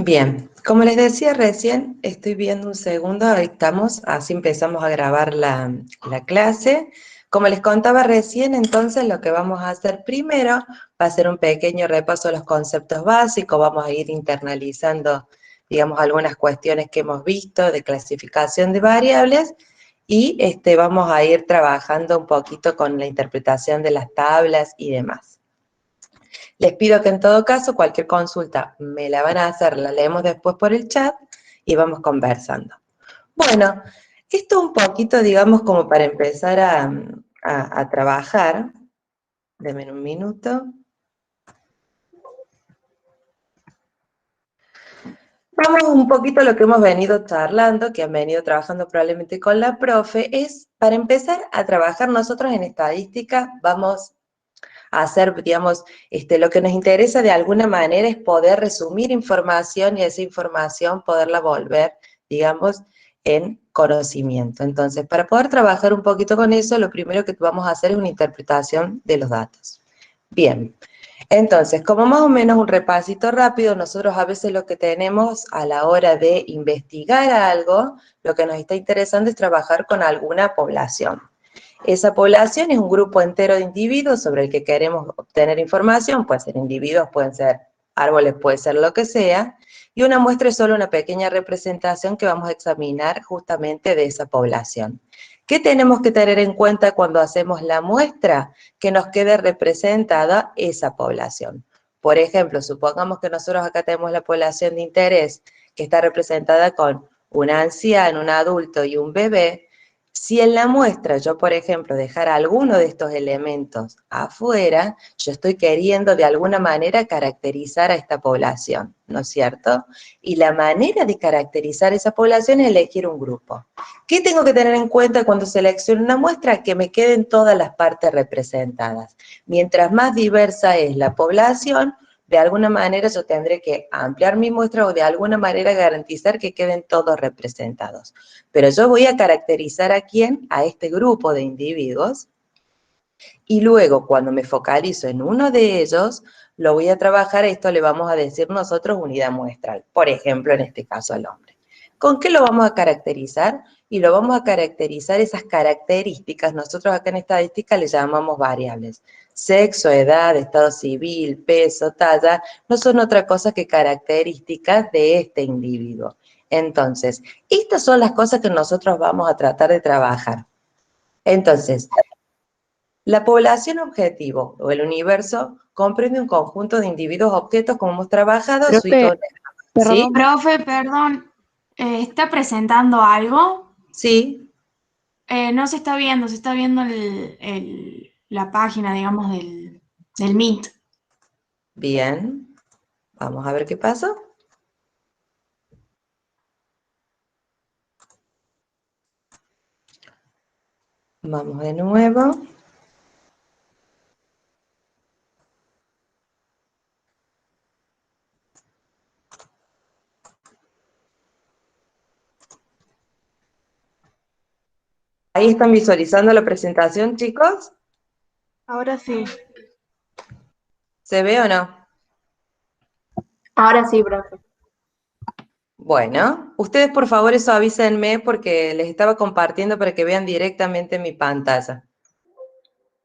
Bien, como les decía recién, estoy viendo un segundo, ahí estamos, así empezamos a grabar la clase. Como les contaba recién, entonces lo que vamos a hacer primero va a ser un pequeño repaso de los conceptos básicos, vamos a ir internalizando, digamos, algunas cuestiones que hemos visto de clasificación de variables y vamos a ir trabajando un poquito con la interpretación de las tablas y demás. Les pido que en todo caso, cualquier consulta me la van a hacer, la leemos después por el chat y vamos conversando. Bueno, esto un poquito, digamos, como para empezar a trabajar. Denme un minuto. Vamos un poquito a lo que hemos venido charlando, que han venido trabajando probablemente con la profe, es para empezar a trabajar nosotros en estadística, vamos a hacer, digamos, lo que nos interesa de alguna manera es poder resumir información y esa información poderla volver, digamos, en conocimiento. Entonces, para poder trabajar un poquito con eso, lo primero que vamos a hacer es una interpretación de los datos. Bien, entonces, como más o menos un repasito rápido, nosotros a veces lo que tenemos a la hora de investigar algo, lo que nos está interesando es trabajar con alguna población. Esa población es un grupo entero de individuos sobre el que queremos obtener información, pueden ser individuos, pueden ser árboles, puede ser lo que sea, y una muestra es solo una pequeña representación que vamos a examinar justamente de esa población. ¿Qué tenemos que tener en cuenta cuando hacemos la muestra? Que nos quede representada esa población. Por ejemplo, supongamos que nosotros acá tenemos la población de interés que está representada con un anciano, un adulto y un bebé. Si en la muestra yo, por ejemplo, dejara alguno de estos elementos afuera, yo estoy queriendo de alguna manera caracterizar a esta población, ¿no es cierto? Y la manera de caracterizar esa población es elegir un grupo. ¿Qué tengo que tener en cuenta cuando selecciono una muestra? Que me queden todas las partes representadas. Mientras más diversa es la población, de alguna manera yo tendré que ampliar mi muestra o de alguna manera garantizar que queden todos representados. Pero yo voy a caracterizar a quién, a este grupo de individuos, y luego cuando me focalizo en uno de ellos, lo voy a trabajar, esto le vamos a decir nosotros unidad muestral, por ejemplo, en este caso al hombre. ¿Con qué lo vamos a caracterizar? Y lo vamos a caracterizar esas características, nosotros acá en estadística le llamamos variables. Sexo, edad, estado civil, peso, talla, no son otra cosa que características de este individuo. Entonces, estas son las cosas que nosotros vamos a tratar de trabajar. Entonces, la población objetivo o el universo comprende un conjunto de individuos objetos como hemos trabajado, su Profe, idoneidad. ¿Sí? Profe, perdón, ¿está presentando algo? Sí. No se está viendo la página, digamos, del Meet. Bien. Vamos a ver qué pasa. Vamos de nuevo. ¿Ahí están visualizando la presentación, chicos? ahora sí. ¿Se ve o no? Ahora sí, profe. Bueno, ustedes por favor eso avísenme porque les estaba compartiendo para que vean directamente mi pantalla.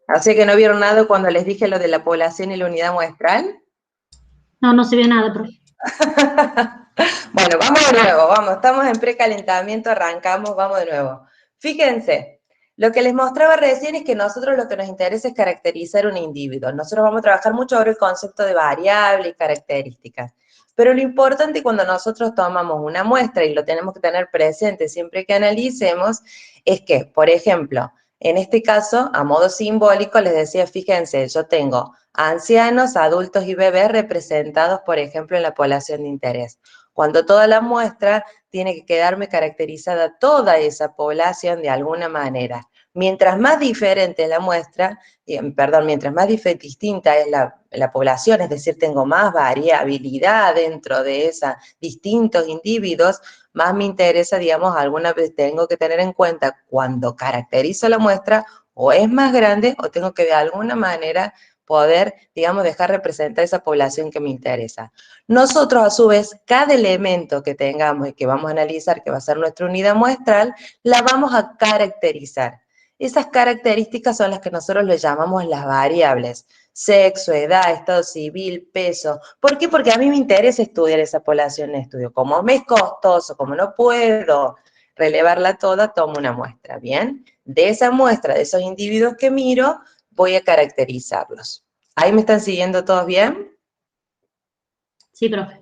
Así que no vieron nada cuando les dije lo de la población y la unidad muestral. No, no se ve nada, profe. Bueno, vamos de nuevo, vamos, estamos en precalentamiento, arrancamos, vamos de nuevo. Fíjense, lo que les mostraba recién es que nosotros lo que nos interesa es caracterizar un individuo. Nosotros vamos a trabajar mucho ahora el concepto de variable y características. Pero lo importante cuando nosotros tomamos una muestra, y lo tenemos que tener presente siempre que analicemos, es que, por ejemplo, en este caso, a modo simbólico, les decía, fíjense, yo tengo ancianos, adultos y bebés representados, por ejemplo, en la población de interés. Cuando toda la muestra tiene que quedarme caracterizada toda esa población de alguna manera. Mientras más diferente es la muestra, mientras más distinta es la población, es decir, tengo más variabilidad dentro de esos distintos individuos, más me interesa, digamos, alguna vez tengo que tener en cuenta cuando caracterizo la muestra, o es más grande o tengo que de alguna manera poder, digamos, dejar representar esa población que me interesa. Nosotros, a su vez, cada elemento que tengamos y que vamos a analizar, que va a ser nuestra unidad muestral, la vamos a caracterizar. Esas características son las que nosotros le llamamos las variables. Sexo, edad, estado civil, peso. ¿Por qué? Porque a mí me interesa estudiar esa población en estudio. Como me es costoso, como no puedo relevarla toda, tomo una muestra, ¿bien? De esa muestra, de esos individuos que miro, voy a caracterizarlos. ¿Ahí me están siguiendo todos bien? Sí, profe.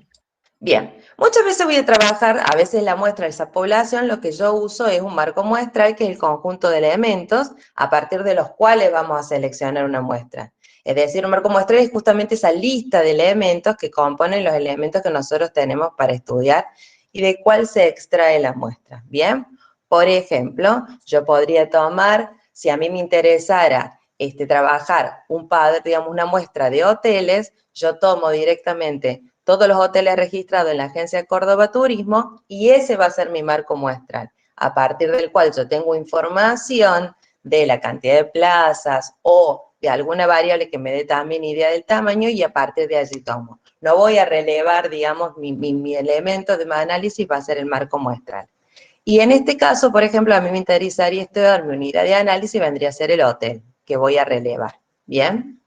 Bien, muchas veces voy a trabajar, a veces la muestra de esa población, lo que yo uso es un marco muestral, que es el conjunto de elementos a partir de los cuales vamos a seleccionar una muestra. Es decir, un marco muestral es justamente esa lista de elementos que componen los elementos que nosotros tenemos para estudiar y de cuál se extrae la muestra. Bien, por ejemplo, yo podría tomar, si a mí me interesara trabajar digamos, una muestra de hoteles, yo tomo directamente todos los hoteles registrados en la Agencia de Córdoba Turismo y ese va a ser mi marco muestral, a partir del cual yo tengo información de la cantidad de plazas o de alguna variable que me dé también idea del tamaño y a partir de allí tomo. No voy a relevar, digamos, mi elemento de análisis va a ser el marco muestral. Y en este caso, por ejemplo, a mí me interesaría estudiar mi unidad de análisis, vendría a ser el hotel, que voy a relevar. ¿Bien?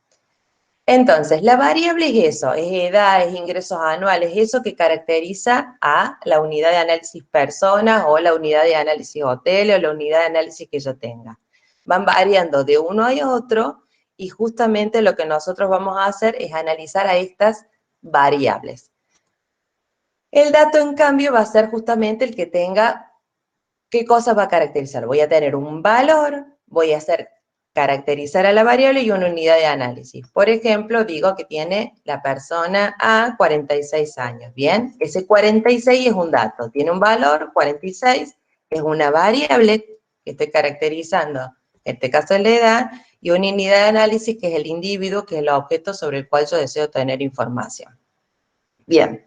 Entonces, la variable es eso, es edad, es ingresos anuales, eso que caracteriza a la unidad de análisis personas o la unidad de análisis hotel o la unidad de análisis que yo tenga. Van variando de uno a otro y justamente lo que nosotros vamos a hacer es analizar a estas variables. El dato, en cambio, va a ser justamente el que tenga qué cosas va a caracterizar. Voy a tener un valor, voy a hacer caracterizar a la variable y una unidad de análisis. Por ejemplo, digo que tiene la persona A 46 años, ¿bien? Ese 46 es un dato, tiene un valor, 46, es una variable que estoy caracterizando, en este caso es la edad, y una unidad de análisis que es el individuo, que es el objeto sobre el cual yo deseo tener información. Bien,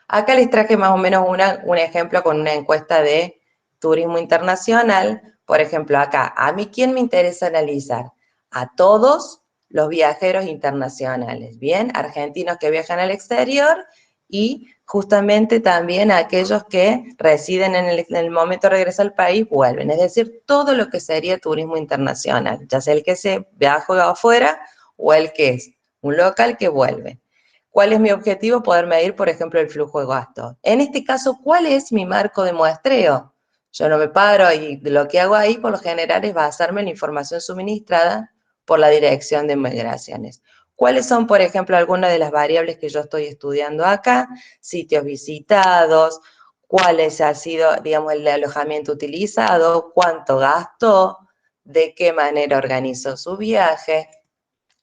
acá les traje más o menos un ejemplo con una encuesta de turismo internacional. Por ejemplo, acá, ¿a mí quién me interesa analizar? A todos los viajeros internacionales, ¿bien? Argentinos que viajan al exterior y justamente también a aquellos que residen en el momento de regreso al país, vuelven. Es decir, todo lo que sería turismo internacional, ya sea el que se viaja afuera o el que es un local que vuelve. ¿Cuál es mi objetivo? Poder medir, por ejemplo, el flujo de gasto. En este caso, ¿cuál es mi marco de muestreo? Yo no me paro y lo que hago ahí, por lo general, es basarme en la información suministrada por la Dirección de Migraciones. ¿Cuáles son, por ejemplo, algunas de las variables que yo estoy estudiando acá? Sitios visitados, cuáles ha sido, digamos, el alojamiento utilizado, cuánto gastó, de qué manera organizó su viaje.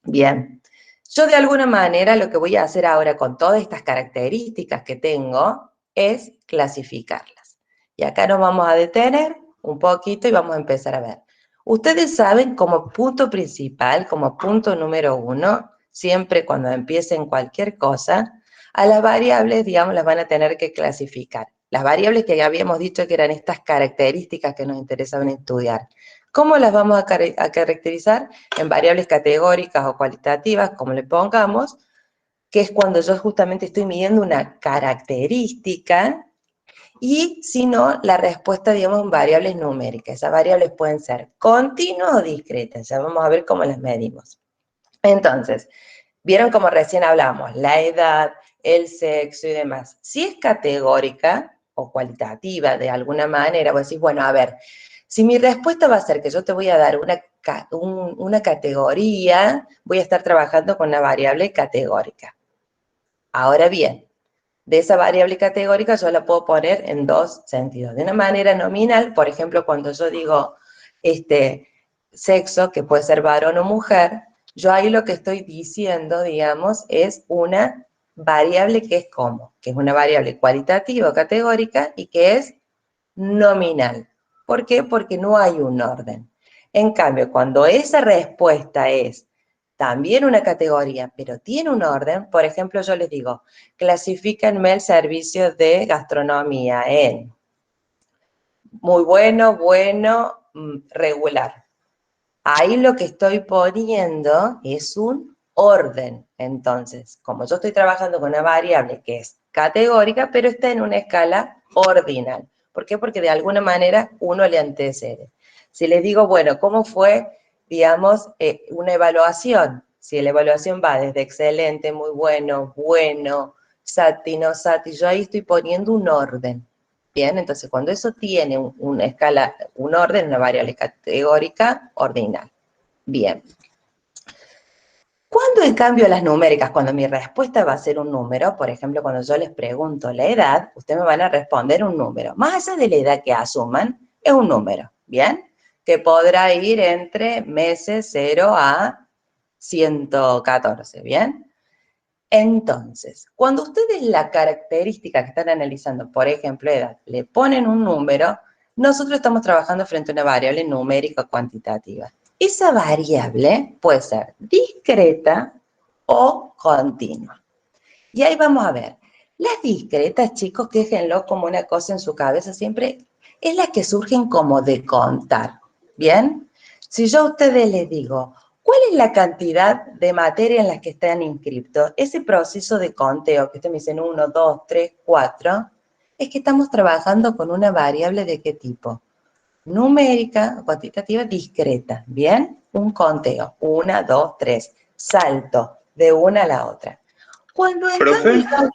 Bien. Yo de alguna manera lo que voy a hacer ahora con todas estas características que tengo es clasificarlas. Y acá nos vamos a detener un poquito y vamos a empezar a ver. Ustedes saben como punto principal, como punto número 1, siempre cuando empiecen cualquier cosa, a las variables, digamos, las van a tener que clasificar. Las variables que ya habíamos dicho que eran estas características que nos interesaban estudiar. ¿Cómo las vamos a caracterizar? En variables categóricas o cualitativas, como le pongamos, que es cuando yo justamente estoy midiendo una característica, y si no, la respuesta, digamos, en variables numéricas. Esas variables pueden ser continuas o discretas, ya vamos a ver cómo las medimos. Entonces, vieron como recién hablamos, la edad, el sexo y demás. Si es categórica o cualitativa de alguna manera, vos decís, bueno, a ver, si mi respuesta va a ser que yo te voy a dar una categoría, voy a estar trabajando con una variable categórica. Ahora bien, de esa variable categórica yo la puedo poner en dos sentidos. De una manera nominal, por ejemplo, cuando yo digo sexo, que puede ser varón o mujer, yo ahí lo que estoy diciendo, digamos, es una variable que es como, que es una variable cualitativa o categórica y que es nominal. ¿Por qué? Porque no hay un orden. En cambio, cuando esa respuesta es también una categoría, pero tiene un orden, por ejemplo, yo les digo, clasifíquenme el servicio de gastronomía en muy bueno, bueno, regular. Ahí lo que estoy poniendo es un orden. Entonces, como yo estoy trabajando con una variable que es categórica, pero está en una escala ordinal. ¿Por qué? Porque de alguna manera uno le antecede. Si les digo, bueno, ¿cómo fue, digamos, una evaluación? Si la evaluación va desde excelente, muy bueno, bueno, sati, no sati, yo ahí estoy poniendo un orden. Bien, entonces cuando eso tiene una escala, un orden, una variable categórica, ordinal. Bien. Cuando en cambio las numéricas, cuando mi respuesta va a ser un número, por ejemplo, cuando yo les pregunto la edad, ustedes me van a responder un número. Más allá de la edad que asuman, es un número, ¿bien? Que podrá ir entre meses 0 a 114, ¿bien? Entonces, cuando ustedes la característica que están analizando, por ejemplo, edad, le ponen un número, nosotros estamos trabajando frente a una variable numérica cuantitativa. Esa variable puede ser discreta o continua. Y ahí vamos a ver. Las discretas, chicos, déjenlo como una cosa en su cabeza siempre, es las que surgen como de contar, ¿bien? Si yo a ustedes les digo, ¿cuál es la cantidad de materia en las que están inscriptos? Ese proceso de conteo, que ustedes me dicen 1, 2, 3, 4, es que estamos trabajando con una variable ¿de qué tipo? Numérica, cuantitativa, discreta, ¿bien? Un conteo, 1, 2, 3, salto de una a la otra. Cuando en Profe, cambio,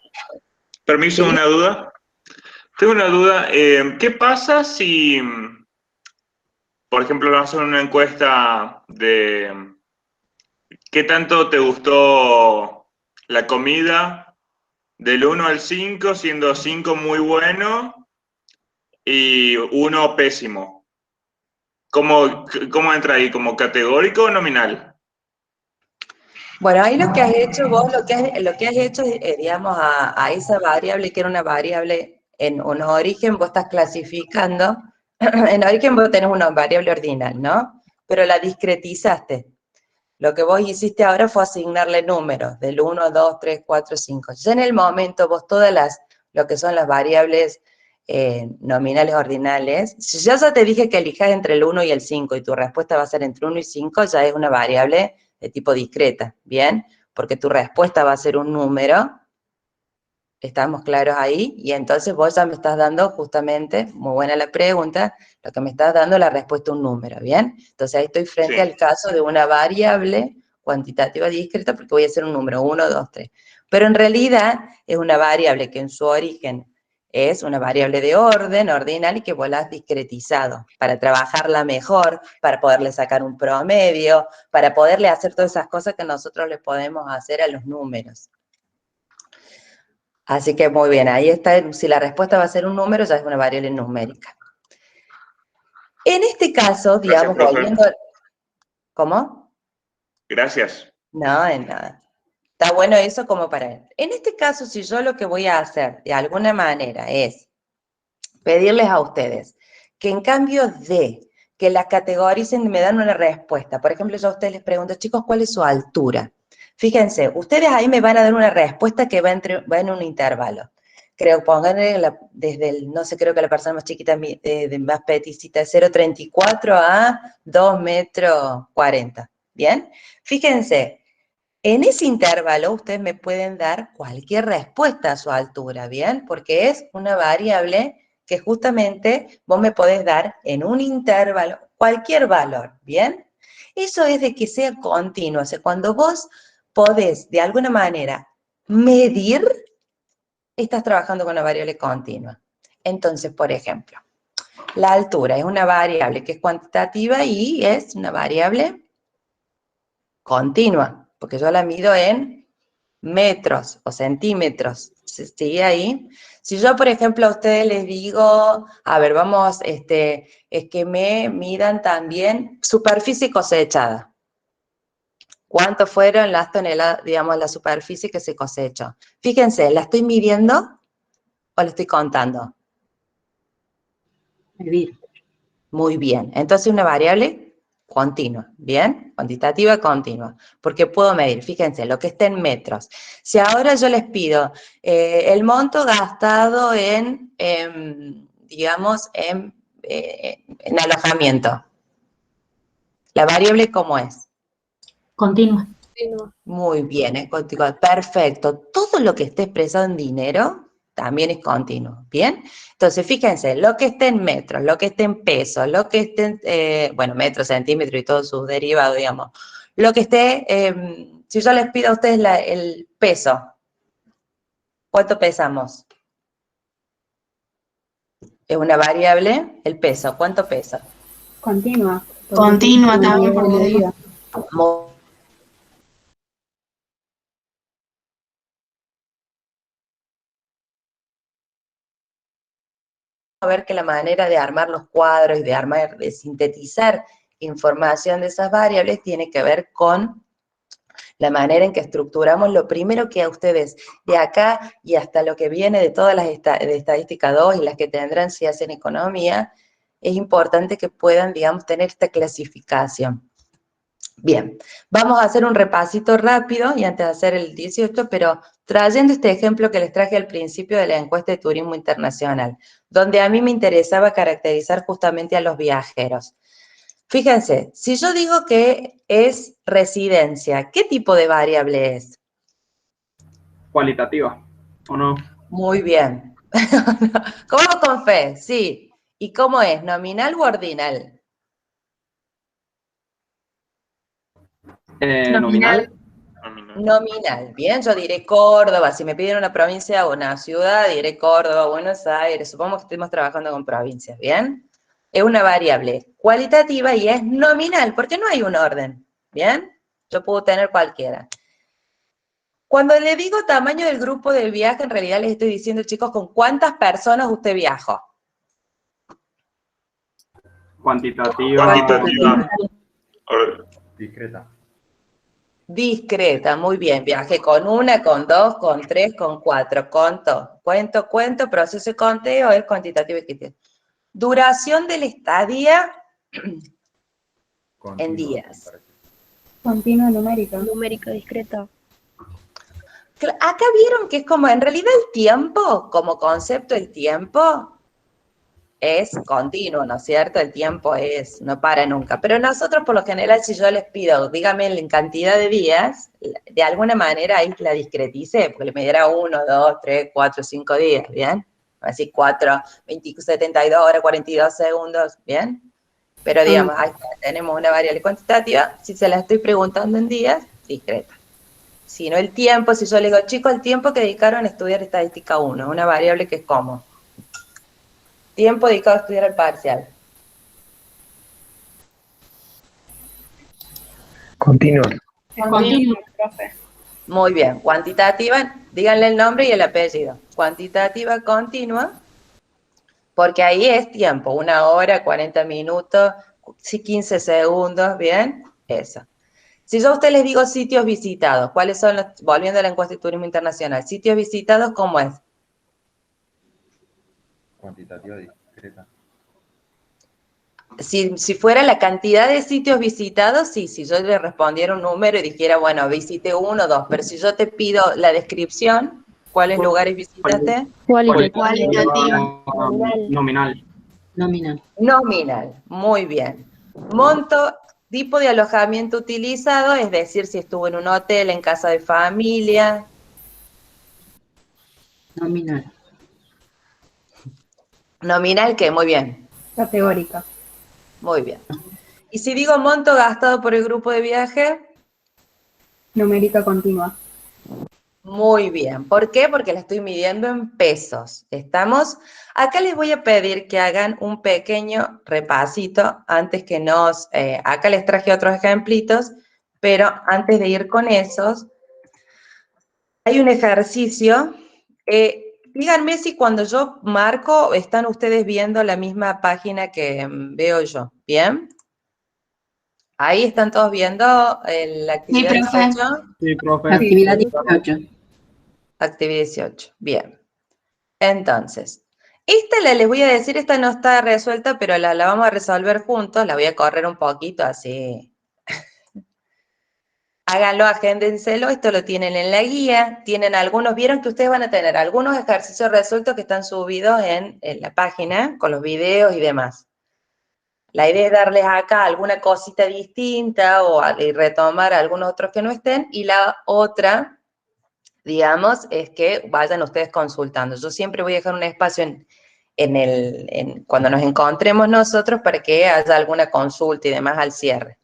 permiso, ¿sí? una duda. Tengo una duda. ¿Qué pasa si, por ejemplo, vamos a hacer una encuesta de qué tanto te gustó la comida del 1 al 5, siendo 5 muy bueno y 1 pésimo? ¿Cómo entra ahí? ¿Como categórico o nominal? Bueno, ahí lo que has hecho vos, lo que has hecho es, digamos, a esa variable, que era una variable en un origen, vos estás clasificando, en origen vos tenés una variable ordinal, ¿no? Pero la discretizaste. Lo que vos hiciste ahora fue asignarle números, del 1, 2, 3, 4, 5. Ya en el momento vos lo que son las variables nominales ordinales, si yo ya te dije que elijas entre el 1 y el 5 y tu respuesta va a ser entre 1 y 5, ya es una variable de tipo discreta, ¿bien? Porque tu respuesta va a ser un número, ¿estamos claros ahí? Y entonces vos ya me estás dando justamente, muy buena la pregunta, lo que me estás dando es la respuesta un número, ¿bien? Entonces ahí estoy frente al caso de una variable cuantitativa discreta porque voy a hacer un número, 1, 2, 3. Pero en realidad es una variable que en su origen es una variable de orden, ordinal, y que vos la has discretizado para trabajarla mejor, para poderle sacar un promedio, para poderle hacer todas esas cosas que nosotros le podemos hacer a los números. Así que muy bien, ahí está, si la respuesta va a ser un número, ya es una variable numérica. En este caso, digamos, Gracias, profe. volviendo... ¿Cómo? Gracias. No, en nada. Está bueno eso como para él. En este caso, si yo lo que voy a hacer de alguna manera es pedirles a ustedes que en cambio de que las categoricen, me dan una respuesta. Por ejemplo, yo a ustedes les pregunto, chicos, ¿cuál es su altura? Fíjense, ustedes ahí me van a dar una respuesta que va en un intervalo. Creo, pónganle desde el, no sé, creo que la persona más chiquita, más peticita, de 0,34 a 2,40 metros. ¿Bien? Fíjense, en ese intervalo ustedes me pueden dar cualquier respuesta a su altura, ¿bien? Porque es una variable que justamente vos me podés dar en un intervalo cualquier valor, ¿bien? Eso es de que sea continuo, o sea, cuando vos podés de alguna manera medir, estás trabajando con una variable continua. Entonces, por ejemplo, la altura es una variable que es cuantitativa y es una variable continua, porque yo la mido en metros o centímetros. ¿Sigue ahí? Si yo, por ejemplo, a ustedes les digo, a ver, vamos, es que me midan también superficie cosechada. ¿Cuánto fueron las toneladas, digamos, la superficie que se cosechó? Fíjense, ¿la estoy midiendo o la estoy contando? Medir. Muy bien. Entonces, una variable continua, ¿bien? Cuantitativa continua, porque puedo medir, fíjense, lo que está en metros. Si ahora yo les pido el monto gastado digamos, en alojamiento, ¿la variable cómo es? Continua. Muy bien, es continuo. Perfecto. Todo lo que esté expresado en dinero también es continuo. ¿Bien? Entonces, fíjense, lo que esté en metros, lo que esté en pesos, lo que esté en, bueno, metros, centímetros y todos sus derivados, digamos. Lo que esté, si yo les pido a ustedes el peso, ¿cuánto pesamos? Es una variable, el peso, ¿cuánto pesa? Continua. Continua también, porque digo. A ver que la manera de armar los cuadros y de sintetizar información de esas variables tiene que ver con la manera en que estructuramos lo primero que a ustedes de acá y hasta lo que viene de todas las de estadística 2 y las que tendrán si hacen economía, es importante que puedan, digamos, tener esta clasificación. Bien, vamos a hacer un repasito rápido y antes de hacer el 18, pero trayendo este ejemplo que les traje al principio de la encuesta de turismo internacional, donde a mí me interesaba caracterizar justamente a los viajeros. Fíjense, si yo digo que es residencia, ¿qué tipo de variable es? Cualitativa, ¿o no? Muy bien. ¿Cómo con fe? Sí. ¿Y cómo es? ¿Nominal o ordinal? Nominal. Nominal. Bien, yo diré Córdoba. Si me piden una provincia o una ciudad, diré Córdoba, Buenos Aires. Supongamos que estemos trabajando con provincias, ¿bien? Es una variable cualitativa y es nominal, porque no hay un orden, ¿bien? Yo puedo tener cualquiera. Cuando le digo tamaño del grupo del viaje, en realidad les estoy diciendo, chicos, ¿con cuántas personas usted viajó? Cuantitativa. Cuantitativa. Discreta. Discreta, muy bien. Viajé con una, con dos, con tres, con cuatro. Cuento, proceso de conteo es cuantitativo y quantitativo. Duración de la estadía en días. Continua numérica. Numérica discreta. Acá vieron que es como, en realidad el tiempo, como concepto el tiempo, es continuo, ¿no es cierto? El tiempo no para nunca. Pero nosotros, por lo general, si yo les pido, dígame en cantidad de días, de alguna manera ahí la discreticé, porque me diera 1, 2, 3, 4, 5 días, ¿bien? Así 4, 20, 72 horas, 42 segundos, ¿bien? Pero digamos, ahí tenemos una variable cuantitativa, si se la estoy preguntando en días, discreta. Si no el tiempo, si yo le digo, chicos, el tiempo que dedicaron a estudiar estadística 1, una variable que es como tiempo dedicado a estudiar el parcial. Continua. Continua, profe. Muy bien, cuantitativa, díganle el nombre y el apellido. Cuantitativa continua, porque ahí es tiempo, 1 hora, 40 minutos, 15 segundos, ¿bien? Eso. Si yo a ustedes les digo sitios visitados, ¿cuáles son los, volviendo a la encuesta de turismo internacional, sitios visitados, ¿cómo es? Cuantitativa discreta. Si fuera la cantidad de sitios visitados, sí, si yo le respondiera un número y dijera, bueno, visité 1, 2, pero si yo te pido la descripción, ¿cuáles lugares visitaste? Cualitativa. Nominal. Nominal. Nominal, muy bien. Monto, tipo de alojamiento utilizado, es decir, si estuvo en un hotel, en casa de familia. Nominal. Nominal, ¿qué? Muy bien, Categórica. muy bien. Y si digo monto gastado por el grupo de viaje, Numérica continua. muy bien. ¿Por qué? Porque la estoy midiendo en pesos. ¿Estamos? Acá les voy a pedir que hagan un pequeño repasito antes que acá les traje otros ejemplitos, pero antes de ir con esos, hay un ejercicio. Díganme si cuando yo marco están ustedes viendo la misma página que veo yo. ¿Bien? Ahí están todos viendo la actividad Sí, profe. 18. Sí, profe. Actividad 18. Actividad 18. Bien. Entonces, esta les voy a decir, esta no está resuelta, pero la vamos a resolver juntos. La voy a correr un poquito así. Háganlo, agéndenselo, esto lo tienen en la guía, tienen algunos, vieron que ustedes van a tener algunos ejercicios resueltos que están subidos en la página, con los videos y demás. La idea es darles acá alguna cosita distinta y retomar algunos otros que no estén, y la otra, digamos, es que vayan ustedes consultando. Yo siempre voy a dejar un espacio cuando nos encontremos nosotros para que haya alguna consulta y demás al cierre.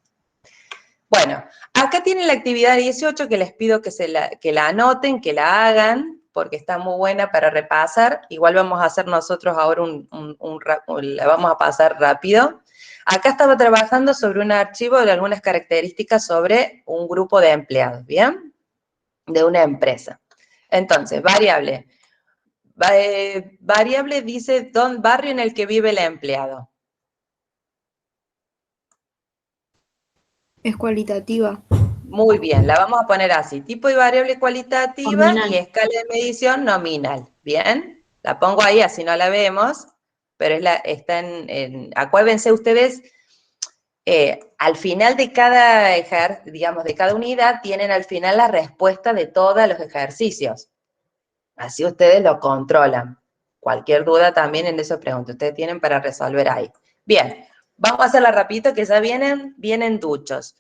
Bueno, acá tienen la actividad 18 que les pido que la anoten, que la hagan, porque está muy buena para repasar. Igual vamos a hacer nosotros ahora la vamos a pasar rápido. Acá estaba trabajando sobre un archivo de algunas características sobre un grupo de empleados, ¿bien? De una empresa. Entonces, variable. Variable dice barrio en el que vive el empleado. Es cualitativa. Muy bien, la vamos a poner así. Tipo de variable cualitativa Nominal. y escala de medición nominal. ¿Bien? La pongo ahí, así no la vemos, pero está acuérdense ustedes, al final de cada de cada unidad, tienen al final la respuesta de todos los ejercicios. Así ustedes lo controlan. Cualquier duda también en eso pregunto. Ustedes tienen para resolver ahí. Bien, vamos a hacerla rapidito que ya vienen duchos.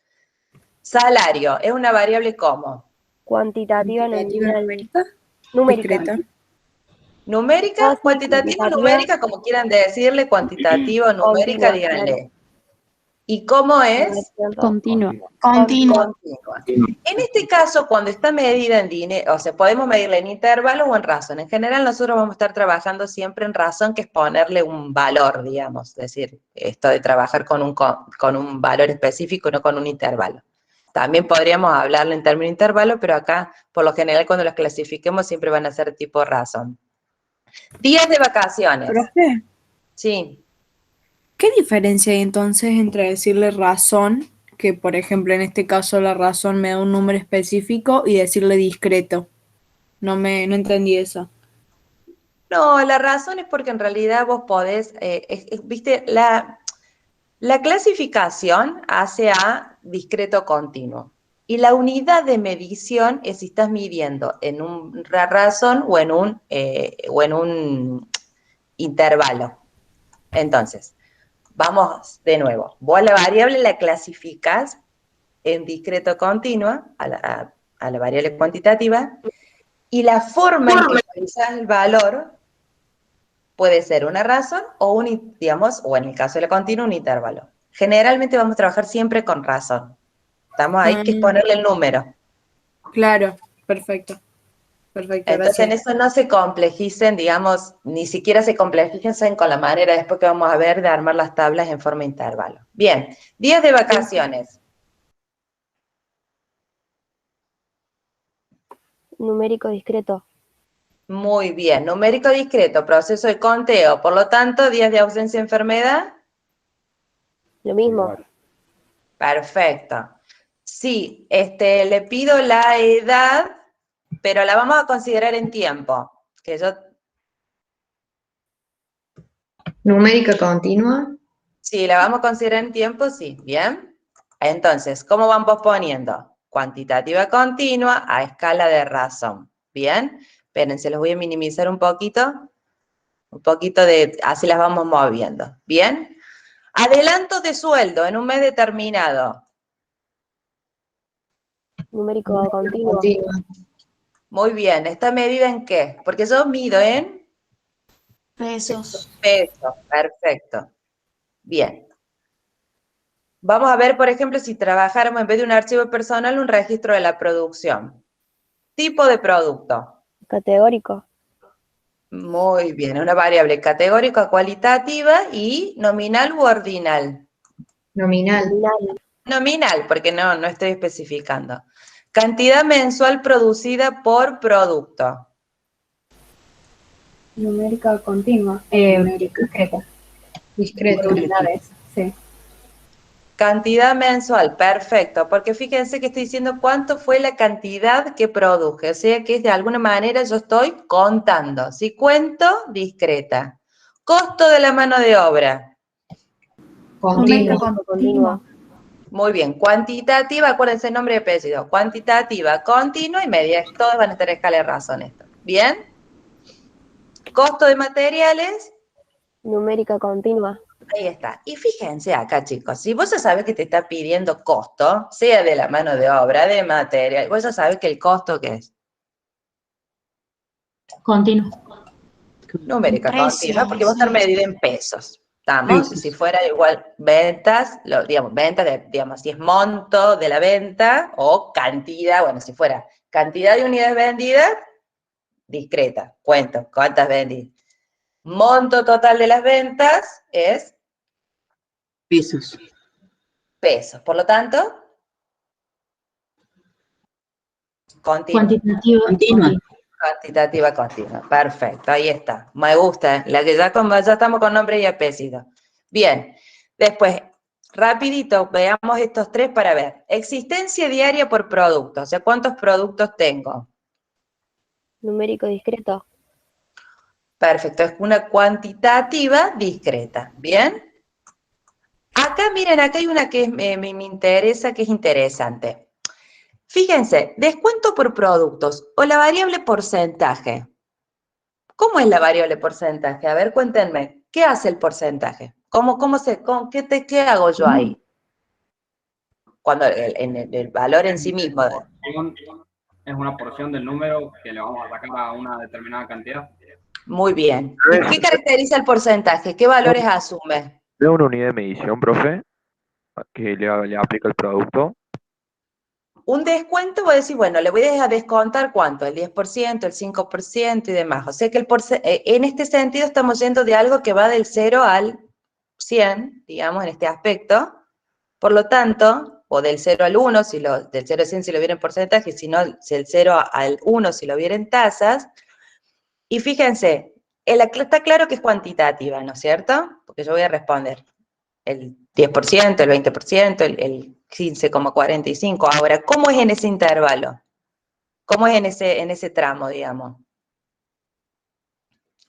Salario, ¿es una variable cómo? Cuantitativa, nominal. numérica. Numérica. Discreta. ¿Numérica? Ah, sí, ¿Cuantitativa o cuantitativa. numérica? Como quieran decirle, cuantitativa o numérica, Continua, díganle. claro. ¿Y cómo es? Continua. Continua. En este caso, cuando está medida en dinero, o sea, podemos medirla en intervalo o en razón. En general, nosotros vamos a estar trabajando siempre en razón, que es ponerle un valor, digamos. Es decir, esto de trabajar con un valor específico, no con un intervalo. También podríamos hablarle en términos de intervalo, pero acá, por lo general, cuando los clasifiquemos, siempre van a ser tipo razón. Días de vacaciones. Profe, Sí. ¿qué diferencia hay entonces entre decirle razón, que por ejemplo en este caso la razón me da un número específico, y decirle discreto? No entendí eso. No, la razón es porque en realidad vos podés, viste, la clasificación hace a discreto continuo. Y la unidad de medición es si estás midiendo en una razón o en un intervalo. Entonces, vamos de nuevo. Vos la variable la clasificás en discreto continua, a la variable cuantitativa, y la forma en que utilizás el valor puede ser una razón o o en el caso de la continua, un intervalo. Generalmente vamos a trabajar siempre con razón. Estamos ahí, que es ponerle el número. Claro, perfecto. Perfecto, Entonces gracias. en eso no se complejicen, digamos, ni siquiera se complejicen con la manera después que vamos a ver de armar las tablas en forma de intervalo. Bien, días de vacaciones. Numérico discreto. Muy bien, numérico discreto, proceso de conteo. Por lo tanto, días de ausencia de enfermedad. Lo mismo. Igual. Perfecto. Sí, le pido la edad, pero la vamos a considerar en tiempo. Numérica continua. Sí, la vamos a considerar en tiempo, sí. Bien. Entonces, ¿cómo van posponiendo? Cuantitativa continua a escala de razón. Bien. Espérense, los voy a minimizar un poquito. Así las vamos moviendo. Bien. Adelantos de sueldo en un mes determinado. Numérico continuo. Muy bien. ¿Está medida en qué? Porque yo mido en Pesos. pesos. Perfecto. Bien. Vamos a ver, por ejemplo, si trabajáramos en vez de un archivo personal, un registro de la producción. Tipo de producto. Categórico. Muy bien, una variable categórica cualitativa y nominal u ordinal. Nominal. Nominal. Nominal, porque no estoy especificando. Cantidad mensual producida por producto. Numérica continua. Discreta. Discreta. Unidades. Sí. Cantidad mensual, perfecto, porque fíjense que estoy diciendo cuánto fue la cantidad que produje, o sea que de alguna manera yo estoy contando. Si cuento, discreta. Costo de la mano de obra. Continua. Muy bien, cuantitativa, acuérdense el nombre y apellido. Cuantitativa, continua y media, todas van a estar en escala de razón esto. ¿Bien? Costo de materiales. Numérica continua. Ahí está. Y fíjense acá, chicos, si vos ya sabés que te está pidiendo costo, sea de la mano de obra, de material, vos ya sabés que el costo, ¿qué es? Continuo. Numérica Precio, continua, porque va a estar sí. medida en pesos. ¿Estamos? Si fuera igual ventas, digamos, ventas, digamos, si es monto de la venta o cantidad, bueno, si fuera cantidad de unidades vendidas, discreta, cuento, cuántas vendí. Monto total de las ventas es Pesos. pesos. Por lo tanto, continua. Cuantitativa. Continua. Cuantitativa continua. Perfecto, ahí está. Me gusta. La que ya estamos con nombre y apellido. Bien. Después, rapidito, veamos estos tres para ver. Existencia diaria por producto. O sea, ¿cuántos productos tengo? Numérico discreto. Perfecto, es una cuantitativa discreta. ¿Bien? Acá, miren, acá hay una que me interesa, que es interesante. Fíjense, descuento por productos o la variable porcentaje. ¿Cómo es la variable porcentaje? A ver, cuéntenme, ¿qué hace el porcentaje? ¿Qué hago yo ahí? Cuando el valor en sí mismo. Es una porción del número que le vamos a sacar a una determinada cantidad. Muy bien. ¿Y qué caracteriza el porcentaje? ¿Qué valores asume? ¿De una unidad de medición, profe, que le aplica el producto? Un descuento, voy a decir, bueno, le voy a descontar ¿cuánto? El 10%, el 5% y demás. O sea que en este sentido estamos yendo de algo que va del 0 al 100, digamos, en este aspecto. Por lo tanto, o del 0 al 1, del 0 al 100 si lo viera en porcentaje, si no, del 0 al 1 si lo viera en tasas. Y fíjense, está claro que es cuantitativa, ¿no es cierto? Porque yo voy a responder el 10%, el 20%, el 15,45. Ahora, ¿cómo es en ese intervalo? ¿Cómo es en ese tramo, digamos?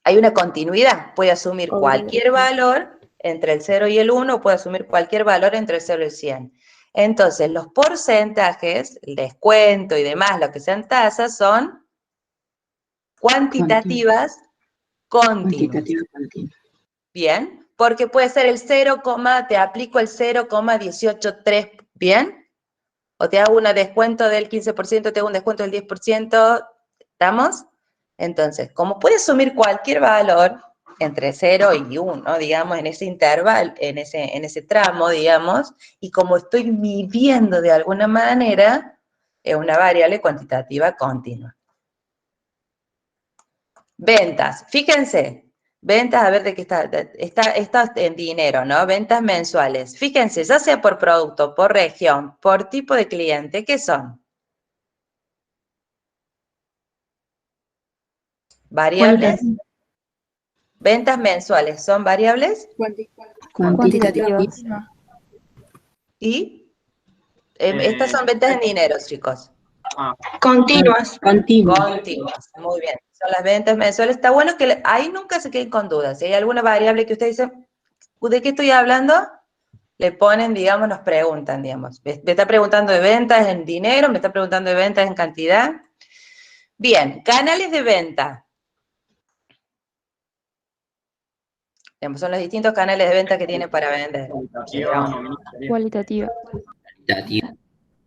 Hay una continuidad. Puede asumir cualquier valor entre el 0 y el 1, o puede asumir cualquier valor entre el 0 y el 100. Entonces, los porcentajes, el descuento y demás, lo que sean tasas, son cuantitativas continuas. Cuantitativa continua. Bien, porque puede ser el 0, te aplico el 0,183, ¿bien? O te hago un descuento del 15%, te hago un descuento del 10%, ¿estamos? Entonces, como puede asumir cualquier valor entre 0 y 1, digamos, en ese intervalo, en ese tramo, digamos, y como estoy midiendo de alguna manera, es una variable cuantitativa continua. Ventas, fíjense. Ventas, a ver de qué está en dinero, ¿no? Ventas mensuales. Fíjense, ya sea por producto, por región, por tipo de cliente, ¿qué son? ¿Variables? Ventas mensuales, ¿son variables? Cuantitativa. ¿Y? Estas son ventas en dinero, chicos. Continuas. Continuas, muy bien. Son las ventas mensuales. Está bueno que ahí nunca se queden con dudas. Si hay alguna variable que ustedes dicen, ¿de qué estoy hablando? Le ponen, digamos, nos preguntan, digamos. Me está preguntando de ventas en dinero, me está preguntando de ventas en cantidad. Bien, canales de venta. Digamos, son los distintos canales de venta que tiene para vender. Cualitativa.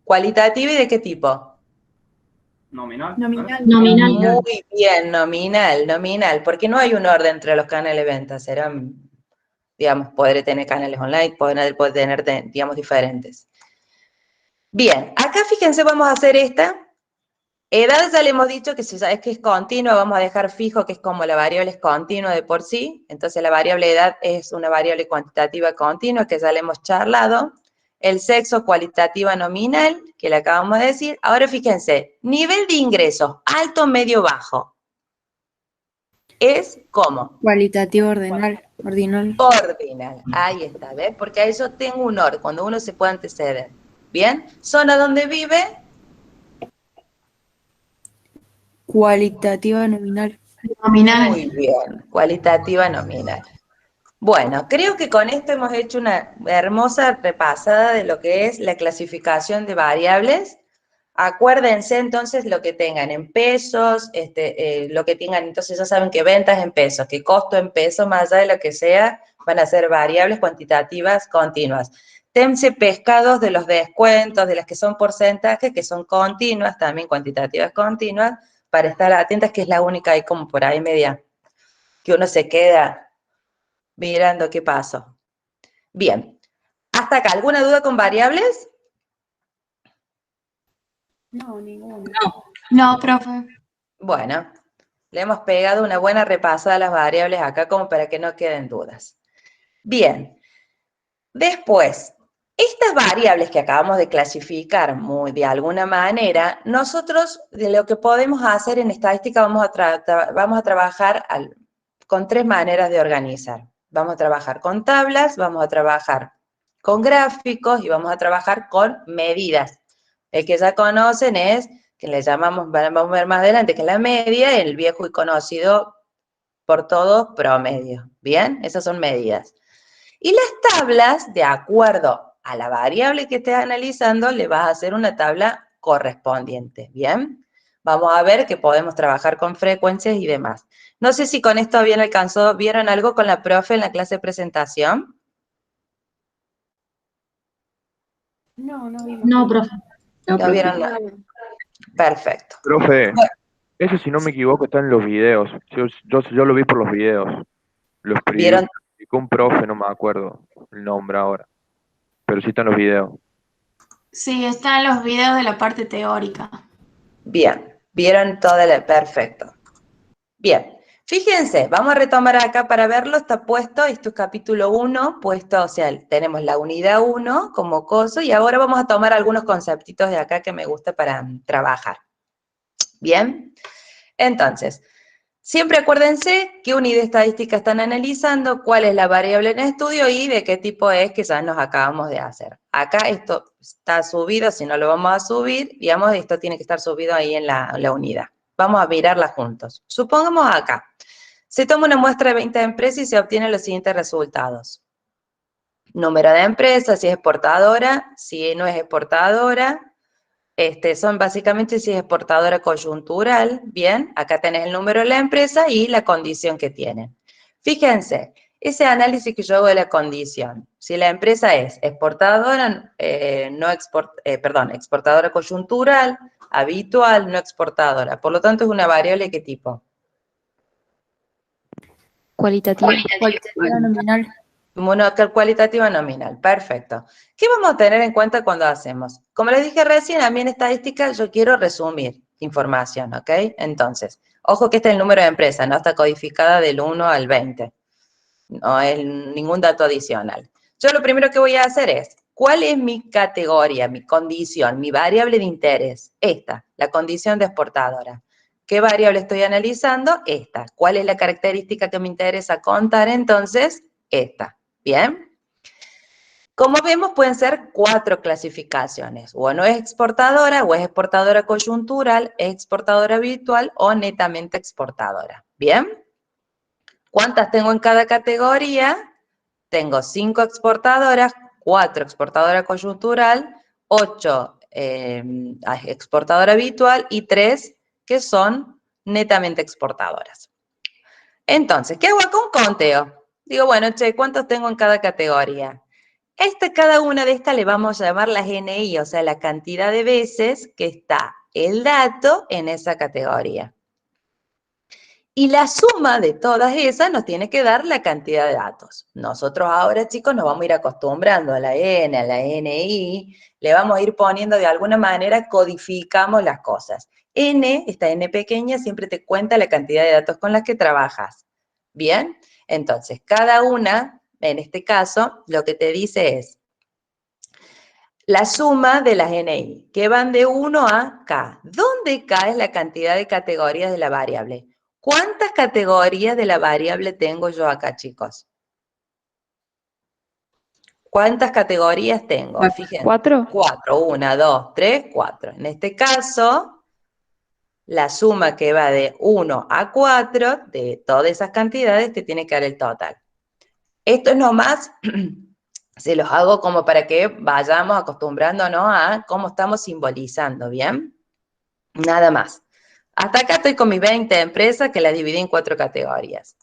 ¿Cualitativa y de qué tipo? Nominal. Muy bien, nominal, porque no hay un orden entre los canales de venta, serán, digamos, podré tener canales online, puede tener, digamos, diferentes. Bien, acá fíjense, vamos a hacer esta. Edad ya le hemos dicho que si sabes que es continua, vamos a dejar fijo que es como la variable es continua de por sí, entonces la variable edad es una variable cuantitativa continua que ya le hemos charlado. El sexo, cualitativa nominal, que le acabamos de decir. Ahora fíjense, nivel de ingresos, alto, medio, bajo. Es como. Cualitativo ordinal. Ordinal, ahí está, ¿ves? Porque a eso tengo un orden, cuando uno se puede anteceder. ¿Bien? Zona donde vive. Cualitativa nominal. Muy bien, cualitativa nominal. Bueno, creo que con esto hemos hecho una hermosa repasada de lo que es la clasificación de variables. Acuérdense entonces lo que tengan en pesos, lo que tengan, entonces ya saben que ventas en pesos, que costo en pesos, más allá de lo que sea, van a ser variables cuantitativas continuas. Tense pescados de los descuentos, de las que son porcentajes, que son continuas, también cuantitativas continuas, para estar atentas, que es la única ahí como por ahí media, que uno se queda mirando qué pasó. Bien, hasta acá, ¿alguna duda con variables? No, ninguna. No, profe. Bueno, le hemos pegado una buena repasada a las variables acá como para que no queden dudas. Bien, después, estas variables que acabamos de clasificar de alguna manera, nosotros de lo que podemos hacer en estadística vamos a trabajar con 3 maneras de organizar. Vamos a trabajar con tablas, vamos a trabajar con gráficos y vamos a trabajar con medidas. El que ya conocen es, que le llamamos, vamos a ver más adelante, que es la media, el viejo y conocido por todos promedio. ¿Bien? Esas son medidas. Y las tablas, de acuerdo a la variable que estés analizando, le vas a hacer una tabla correspondiente. ¿Bien? Vamos a ver que podemos trabajar con frecuencias y demás. No sé si con esto habían alcanzado, ¿vieron algo con la profe en la clase de presentación? No, no vimos. No, profe. No, ¿No vieron nada? Perfecto. Profe, Bueno. eso si no me equivoco está en los videos. Yo lo vi por los videos. Lo ¿Vieron? explicó un profe, no me acuerdo el nombre ahora. Pero sí está en los videos. Sí, están los videos de la parte teórica. Bien, vieron todo perfecto. Bien, fíjense, vamos a retomar acá para verlo, está puesto, esto es capítulo 1, puesto, o sea, tenemos la unidad 1 como coso, y ahora vamos a tomar algunos conceptitos de acá que me gusta para trabajar. Bien, entonces, siempre acuérdense qué unidad estadística están analizando, cuál es la variable en estudio y de qué tipo es que ya nos acabamos de hacer. Acá esto está subido, si no lo vamos a subir, digamos, esto tiene que estar subido ahí en la unidad. Vamos a mirarla juntos. Supongamos acá, se toma una muestra de 20 empresas y se obtienen los siguientes resultados. Número de empresas, si es exportadora, si no es exportadora, son básicamente si es exportadora coyuntural, bien, acá tenés el número de la empresa y la condición que tienen. Fíjense, ese análisis que yo hago de la condición, si la empresa es exportadora, exportadora coyuntural, habitual, no exportadora, por lo tanto es una variable ¿qué tipo? Cualitativa. Cualitativa nominal. Cualitativa nominal, perfecto. ¿Qué vamos a tener en cuenta cuando hacemos? Como les dije recién, a mí en estadística yo quiero resumir información, ¿ok? Entonces, ojo que este es el número de empresa, no está codificada del 1 al 20. No es ningún dato adicional. Yo lo primero que voy a hacer es, ¿cuál es mi categoría, mi condición, mi variable de interés? Esta, la condición de exportadora. ¿Qué variable estoy analizando? Esta. ¿Cuál es la característica que me interesa contar entonces? Esta. ¿Bien? Como vemos, pueden ser 4 clasificaciones. O no es exportadora, o es exportadora coyuntural, es exportadora habitual o netamente exportadora. ¿Bien? ¿Cuántas tengo en cada categoría? Tengo 5 exportadoras, 4 exportadora coyuntural, 8 exportadora habitual y 3 que son netamente exportadoras. Entonces, ¿qué hago acá? Un conteo. Digo, bueno, che, ¿cuántos tengo en cada categoría? Cada una de estas le vamos a llamar las NI, o sea, la cantidad de veces que está el dato en esa categoría. Y la suma de todas esas nos tiene que dar la cantidad de datos. Nosotros ahora, chicos, nos vamos a ir acostumbrando a la N, a la NI, le vamos a ir poniendo de alguna manera, codificamos las cosas. Esta N pequeña siempre te cuenta la cantidad de datos con las que trabajas. ¿Bien? Entonces, cada una, en este caso, lo que te dice es la suma de las NI, que van de 1 a K. ¿Dónde K es la cantidad de categorías de la variable? ¿Cuántas categorías de la variable tengo yo acá, chicos? ¿Cuántas categorías tengo? Fíjense. 4. 4. 1, 2, 3, 4. En este caso, la suma que va de 1 a 4 de todas esas cantidades te tiene que dar el total. Esto es nomás Se los hago como para que vayamos acostumbrándonos a cómo estamos simbolizando, ¿bien? Nada más. Hasta acá estoy con mis 20 empresas que las dividí en 4 categorías.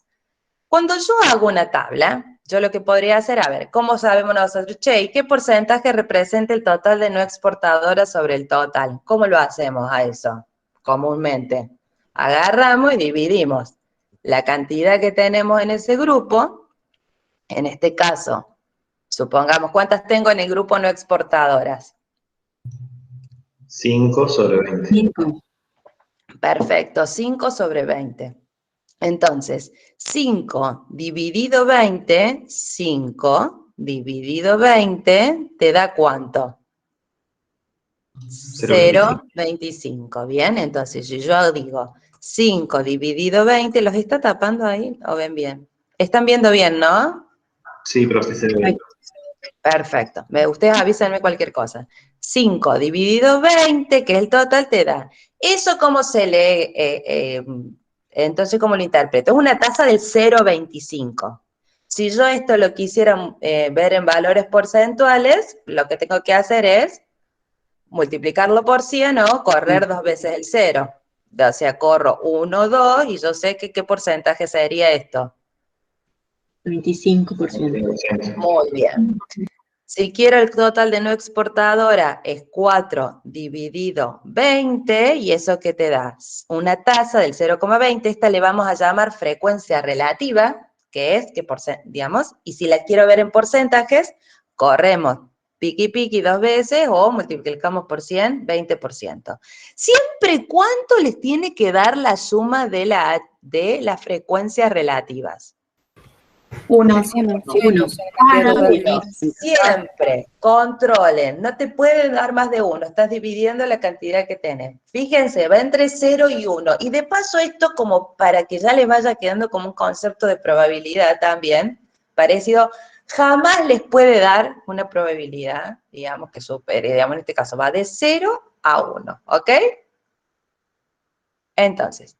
Cuando yo hago una tabla, yo lo que podría hacer, a ver, ¿cómo sabemos nosotros? Che, ¿y qué porcentaje representa el total de no exportadoras sobre el total? ¿Cómo lo hacemos a eso? Comúnmente. Agarramos y dividimos la cantidad que tenemos en ese grupo, en este caso, supongamos, ¿cuántas tengo en el grupo no exportadoras? 5 sobre 20. 5. Perfecto, 5 sobre 20. Entonces, 5 dividido 20, 5 dividido 20, ¿te da cuánto? 0,25, ¿bien? Entonces, si yo digo 5 dividido 20, ¿los está tapando ahí o ven bien? Están viendo bien, ¿no? Sí, profe, se ve. Perfecto. Ustedes avísenme cualquier cosa. 5 dividido 20, que es el total, te da. ¿Eso cómo se lee? Entonces, ¿cómo lo interpreto? Es una tasa del 0,25. Si yo esto lo quisiera ver en valores porcentuales, lo que tengo que hacer es multiplicarlo por 100 o correr 2 veces el 0. O sea, corro 1, 2 y yo sé que qué porcentaje sería esto. 25%. Muy bien. Si quiero el total de no exportadora es 4 dividido 20, ¿y eso qué te da? Una tasa del 0,20, esta le vamos a llamar frecuencia relativa, que es, digamos, y si la quiero ver en porcentajes, corremos piqui piqui 2 veces o multiplicamos por 100, 20%. Siempre, ¿cuánto les tiene que dar la suma de las frecuencias relativas? 1. Siempre, controlen, no te puede dar más de 1, estás dividiendo la cantidad que tenés. Fíjense, va entre 0 y 1. Y de paso esto como para que ya les vaya quedando como un concepto de probabilidad también, parecido, jamás les puede dar una probabilidad, digamos, que supere, digamos, en este caso va de 0 a 1, ¿ok? Entonces,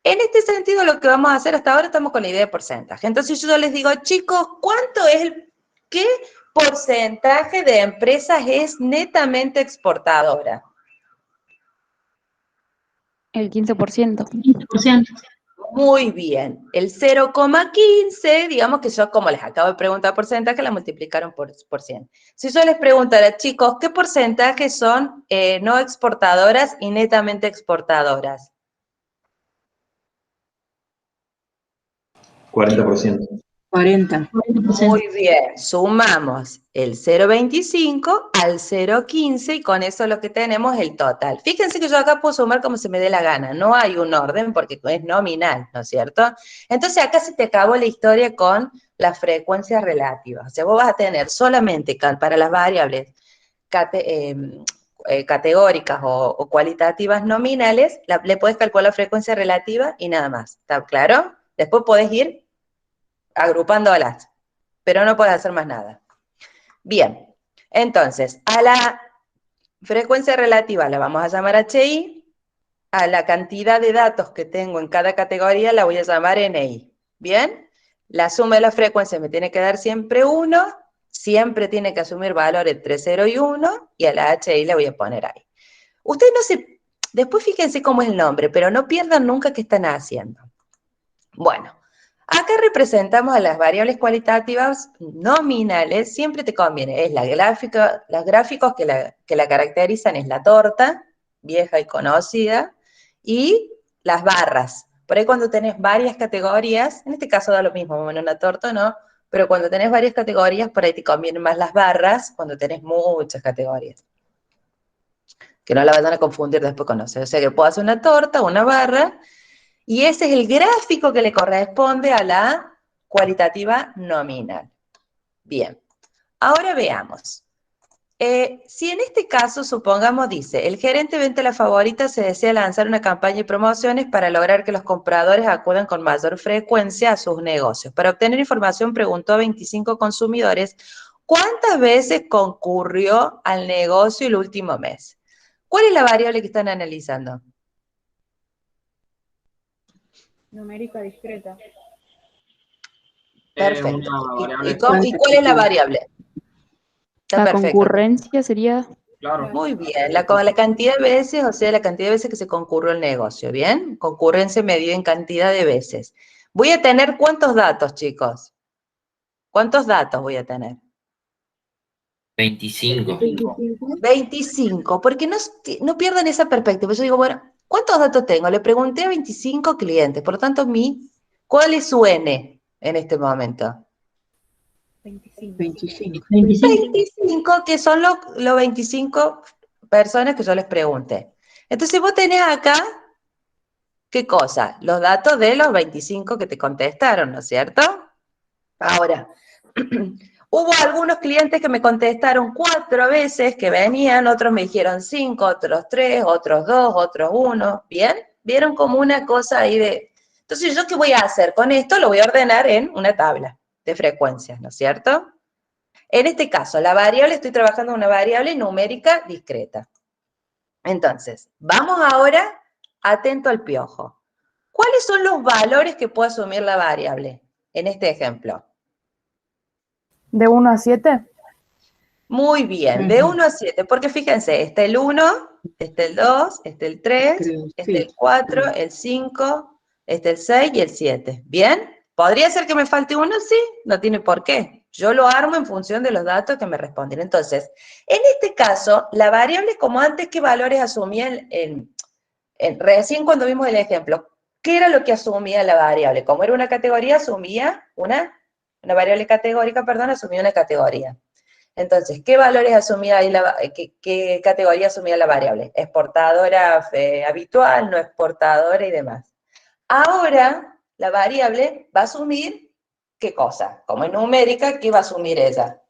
en este sentido, lo que vamos a hacer hasta ahora, estamos con la idea de porcentaje. Entonces, yo les digo, chicos, ¿qué porcentaje de empresas es netamente exportadora? El 15%. 15%. Muy bien. El 0,15, digamos que yo, como les acabo de preguntar porcentaje, la multiplicaron por 100. Si yo les preguntara, chicos, ¿qué porcentaje son no exportadoras y netamente exportadoras? 40%. 40. Muy bien, sumamos el 0,25 al 0,15 y con eso lo que tenemos es el total. Fíjense que yo acá puedo sumar como se me dé la gana, no hay un orden porque es nominal, ¿no es cierto? Entonces acá se te acabó la historia con las frecuencias relativas. O sea, vos vas a tener solamente para las variables categóricas o cualitativas nominales, le podés calcular la frecuencia relativa y nada más, ¿está claro? Después podés ir agrupándolas, pero no puedes hacer más nada. Bien, entonces, a la frecuencia relativa la vamos a llamar HI, a la cantidad de datos que tengo en cada categoría la voy a llamar NI. ¿Bien? La suma de las frecuencias me tiene que dar siempre 1, siempre tiene que asumir valor entre 0 y 1, y a la HI la voy a poner ahí. Ustedes después fíjense cómo es el nombre, pero no pierdan nunca qué están haciendo. Bueno, acá representamos a las variables cualitativas nominales, siempre te conviene, es los gráficos que la caracterizan es la torta, vieja y conocida, y las barras. Por ahí cuando tenés varias categorías, en este caso da lo mismo, bueno, una torta no, pero cuando tenés varias categorías, por ahí te convienen más las barras cuando tenés muchas categorías. Que no la vayan a confundir después con eso. O sea que puedo hacer una torta, una barra, y ese es el gráfico que le corresponde a la cualitativa nominal. Bien, ahora veamos. Si en este caso, supongamos, dice, el gerente de venta La Favorita se desea lanzar una campaña de promociones para lograr que los compradores acudan con mayor frecuencia a sus negocios. Para obtener información preguntó a 25 consumidores cuántas veces concurrió al negocio el último mes. ¿Cuál es la variable que están analizando? Numérica discreta. Perfecto. Una variable ¿Y cuál es la variable? Está La perfecto. concurrencia sería... Claro. Muy bien, la cantidad de veces, o sea, la cantidad de veces que se concurrió el negocio, ¿bien? Concurrencia medida en cantidad de veces. Voy a tener ¿cuántos datos, chicos? ¿Cuántos datos voy a tener? 25. 25, porque no pierdan esa perspectiva. Yo digo, bueno, ¿cuántos datos tengo? Le pregunté a 25 clientes, por lo tanto, ¿cuál es su N en este momento? 25. 25, que son los 25 personas que yo les pregunté. Entonces vos tenés acá, ¿qué cosa? Los datos de los 25 que te contestaron, ¿no es cierto? Ahora, hubo algunos clientes que me contestaron 4 veces que venían, otros me dijeron 5, otros 3, otros 2, otros 1, ¿bien? ¿Vieron como una cosa ahí de...? Entonces, ¿yo qué voy a hacer con esto? Lo voy a ordenar en una tabla de frecuencias, ¿no es cierto? En este caso, la variable, estoy trabajando en una variable numérica discreta. Entonces, vamos ahora, atento al piojo. ¿Cuáles son los valores que puede asumir la variable en este ejemplo? ¿De 1 a 7? Muy bien, de 1 a 7, porque fíjense, está el 1, está el 2, está el 3, está el 4, el 5, está el 6 y el 7. ¿Bien? ¿Podría ser que me falte uno? Sí, no tiene por qué. Yo lo armo en función de los datos que me responden. Entonces, en este caso, la variable como antes, ¿qué valores asumía recién cuando vimos el ejemplo? ¿Qué era lo que asumía la variable? Como era una categoría, asumía una variable categórica, perdón, asumía una categoría. Entonces, ¿qué valores asumía ahí qué categoría asumía la variable? ¿Exportadora habitual, no exportadora y demás? Ahora, la variable va a asumir, ¿qué cosa? Como es numérica, ¿qué va a asumir ella?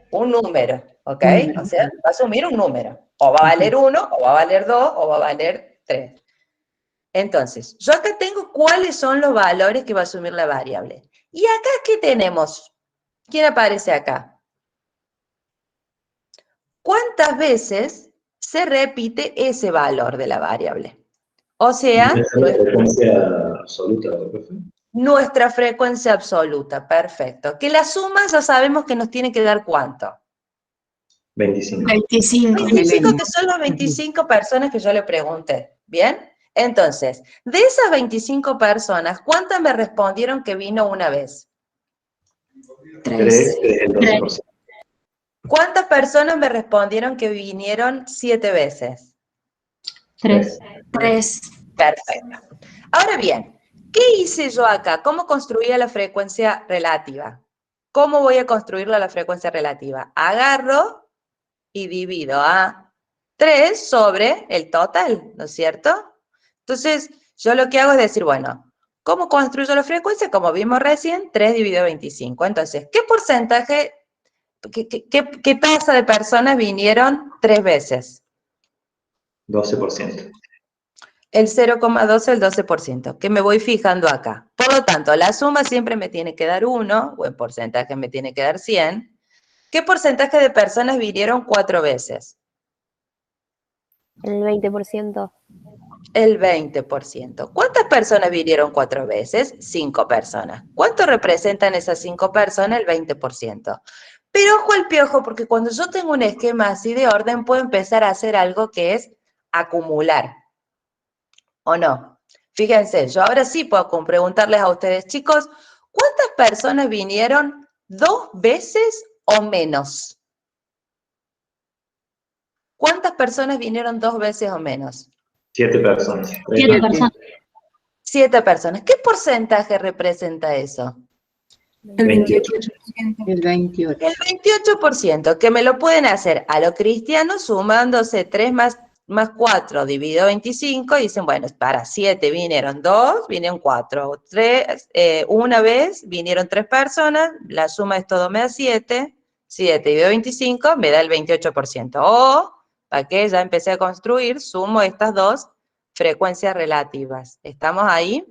Un número, ¿ok? O sea, va a asumir un número. O va a valer 1, o va a valer 2, o va a valer 3. Entonces, yo acá tengo cuáles son los valores que va a asumir la variable. ¿Y acá qué tenemos? ¿Quién aparece acá? ¿Cuántas veces se repite ese valor de la variable? O sea, La frecuencia absoluta, profe. Nuestra frecuencia absoluta, perfecto. Que la suma ya sabemos que nos tiene que dar ¿cuánto? 25. 25. 25, que son las 25 personas que yo le pregunté, ¿bien? Entonces, de esas 25 personas, ¿cuántas me respondieron que vino una vez? 3, el 12%. ¿Cuántas personas me respondieron que vinieron 7 veces? 3. 3. Perfecto. Ahora bien, ¿qué hice yo acá? ¿Cómo construía la frecuencia relativa? ¿Cómo voy a construirla la frecuencia relativa? Agarro y divido a 3 sobre el total, ¿no es cierto? Entonces, yo lo que hago es decir, bueno, ¿cómo construyo la frecuencia? Como vimos recién, 3 dividido 25. Entonces, ¿qué porcentaje, qué tasa de personas vinieron 3 veces? 12%. El 0,12 el 12%, que me voy fijando acá. Por lo tanto, la suma siempre me tiene que dar 1, o en porcentaje me tiene que dar 100. ¿Qué porcentaje de personas vinieron 4 veces? El 20%. El 20%. ¿Cuántas personas vinieron 4 veces? 5 personas. ¿Cuánto representan esas 5 personas? El 20%. Pero ojo al piojo, porque cuando yo tengo un esquema así de orden, puedo empezar a hacer algo que es acumular. ¿O no? Fíjense, yo ahora sí puedo preguntarles a ustedes, chicos, ¿cuántas personas vinieron 2 veces o menos? ¿Cuántas personas vinieron 2 veces o menos? 7 personas. 7 personas. 7 personas. ¿Qué porcentaje representa eso? El 28. 28%. El 28. El 28%, que me lo pueden hacer a lo cristiano sumándose 3 más 4 dividido 25, y dicen, bueno, para 7 vinieron 2, vinieron 4, 3, una vez vinieron 3 personas, la suma de todo me da 7, 7 dividido 25 me da el 28%. O, para que ya empecé a construir, sumo estas dos frecuencias relativas. ¿Estamos ahí?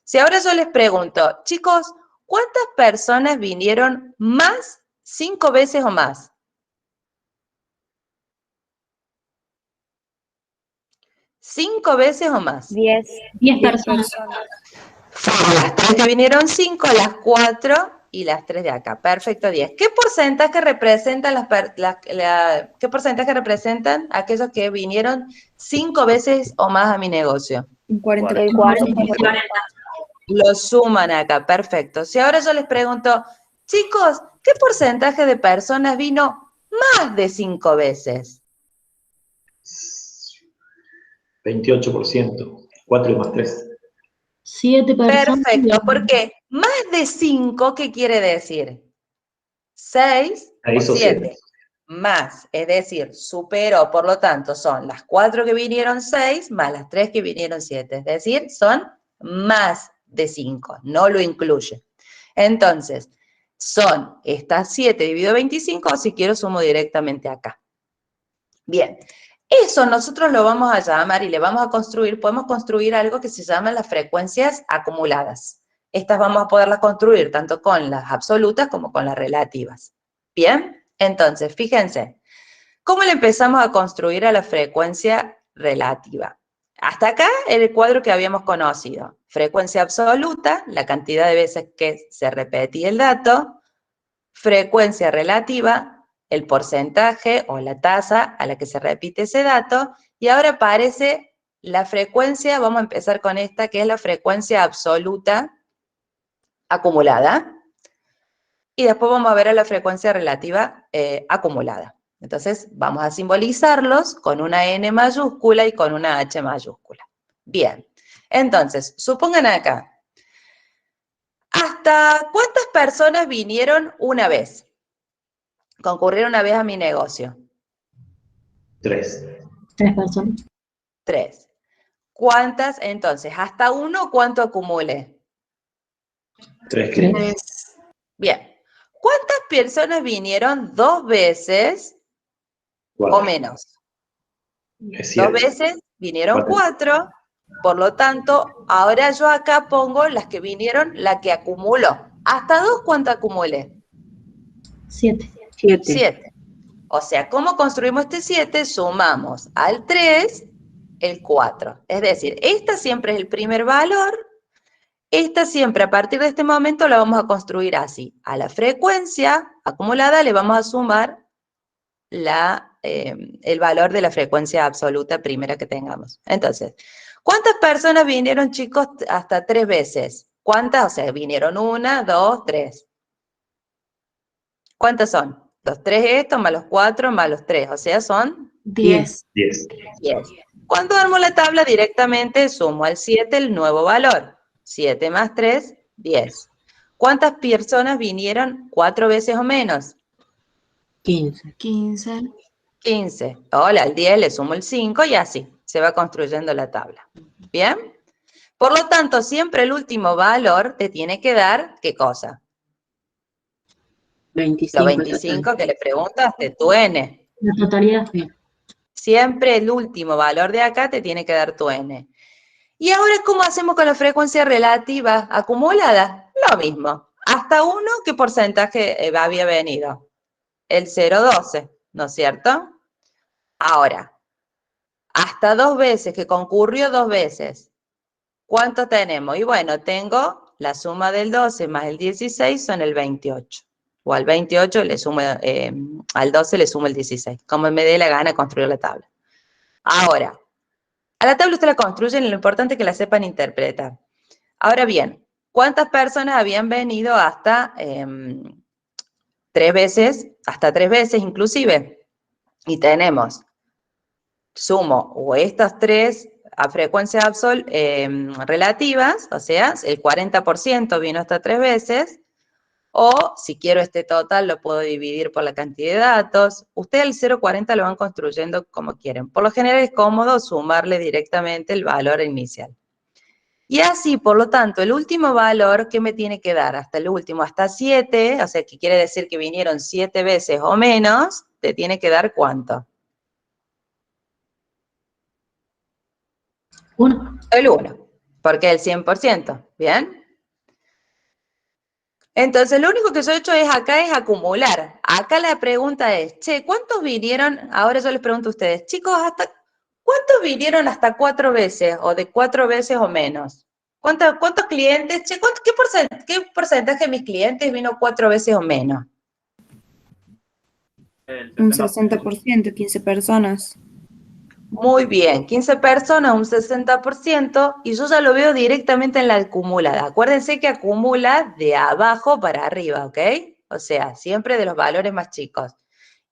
Si ahora yo les pregunto, chicos, ¿cuántas personas vinieron más 5 veces o más? 5 veces o más. 10. 10 personas. Fueron las 3 que vinieron 5, las 4 y las 3 de acá. Perfecto, 10. ¿Qué porcentaje representan qué porcentaje representan aquellos que vinieron 5 veces o más a mi negocio? Un 40. El 40%. Lo suman acá, perfecto. Si ahora yo les pregunto, chicos, ¿qué porcentaje de personas vino más de 5 veces? 28%. 4 más 3. 7 personas. Perfecto, ¿por qué? Más de 5, ¿qué quiere decir? 6 o 6 o 7. 7. Más, es decir, superó, por lo tanto, son las 4 que vinieron 6 más las 3 que vinieron 7. Es decir, son más de 5, no lo incluye. Entonces, son estas 7 dividido 25, o si quiero sumo directamente acá. Bien, eso nosotros lo vamos a llamar y le vamos a construir, podemos construir algo que se llama las frecuencias acumuladas. Estas vamos a poderlas construir tanto con las absolutas como con las relativas. Bien, entonces, fíjense, ¿cómo le empezamos a construir a la frecuencia relativa? Hasta acá el cuadro que habíamos conocido. Frecuencia absoluta, la cantidad de veces que se repetía el dato. Frecuencia relativa, el porcentaje o la tasa a la que se repite ese dato. Y ahora aparece la frecuencia, vamos a empezar con esta, que es la frecuencia absoluta acumulada. Y después vamos a ver a la frecuencia relativa acumulada. Entonces, vamos a simbolizarlos con una N mayúscula y con una H mayúscula. Bien, entonces, supongan acá, ¿hasta cuántas personas vinieron una vez? Concurrieron una vez a mi negocio. 3. 3 personas. 3. ¿Cuántas, entonces? ¿Hasta 1 cuánto acumule? 3 clientes. Bien. ¿Cuántas personas vinieron 2 veces 4. o menos? Es 2 7. veces vinieron 4. 4, por lo tanto, ahora yo acá pongo las que vinieron, la que acumulo. ¿Hasta 2 cuánto acumule? 7. 7. O sea, ¿cómo construimos este 7? Sumamos al 3 el 4. Es decir, esta siempre es el primer valor. Esta siempre, a partir de este momento, la vamos a construir así. A la frecuencia acumulada le vamos a sumar el valor de la frecuencia absoluta primera que tengamos. Entonces, ¿cuántas personas vinieron, chicos, hasta 3 veces? ¿Cuántas? O sea, vinieron 1, 2, 3. ¿Cuántas son? Los 3 estos, más los 4, más los 3. O sea, son 10. 10. 10. Cuando armo la tabla directamente, sumo al 7 el nuevo valor. 7 más 3, 10. ¿Cuántas personas vinieron 4 veces o menos? 15. 15. 15. Hola, al 10 le sumo el 5 y así se va construyendo la tabla. ¿Bien? Por lo tanto, siempre el último valor te tiene que dar, ¿qué cosa? 25. Los 25 que le preguntaste, tu N. La totalidad, sí. Siempre el último valor de acá te tiene que dar tu N. ¿Y ahora cómo hacemos con la frecuencia relativa acumulada? Lo mismo. Hasta 1, ¿qué porcentaje había venido? El 0,12, ¿no es cierto? Ahora, hasta 2 veces, que concurrió 2 veces. ¿Cuánto tenemos? Y bueno, tengo la suma del 12 más el 16 son el 28. O al 28 le sumo, al 12 le sumo el 16. Como me dé la gana construir la tabla. Ahora, a la tabla usted la construyen y lo importante es que la sepan interpretar. Ahora bien, ¿cuántas personas habían venido hasta 3 veces? Hasta 3 veces inclusive. Y tenemos, sumo o estas 3 a frecuencias relativas, o sea, el 40% vino hasta 3 veces, o si quiero este total lo puedo dividir por la cantidad de datos. Ustedes el 0,40 lo van construyendo como quieren. Por lo general es cómodo sumarle directamente el valor inicial. Y así, por lo tanto, el último valor, ¿qué me tiene que dar? Hasta el último, hasta 7, o sea, que quiere decir que vinieron 7 veces o menos, te tiene que dar ¿cuánto? 1. El 1, porque el 100%, ¿bien? Entonces, lo único que yo he hecho acá es acumular. Acá la pregunta es, che, ¿cuántos vinieron? Ahora yo les pregunto a ustedes, chicos, ¿cuántos vinieron hasta 4 veces o de 4 veces o menos? ¿Cuántos clientes? Che, ¿qué porcentaje de mis clientes vino 4 veces o menos? Un 60%, 15 personas. Muy bien, 15 personas, un 60%, y yo ya lo veo directamente en la acumulada. Acuérdense que acumula de abajo para arriba, ¿ok? O sea, siempre de los valores más chicos.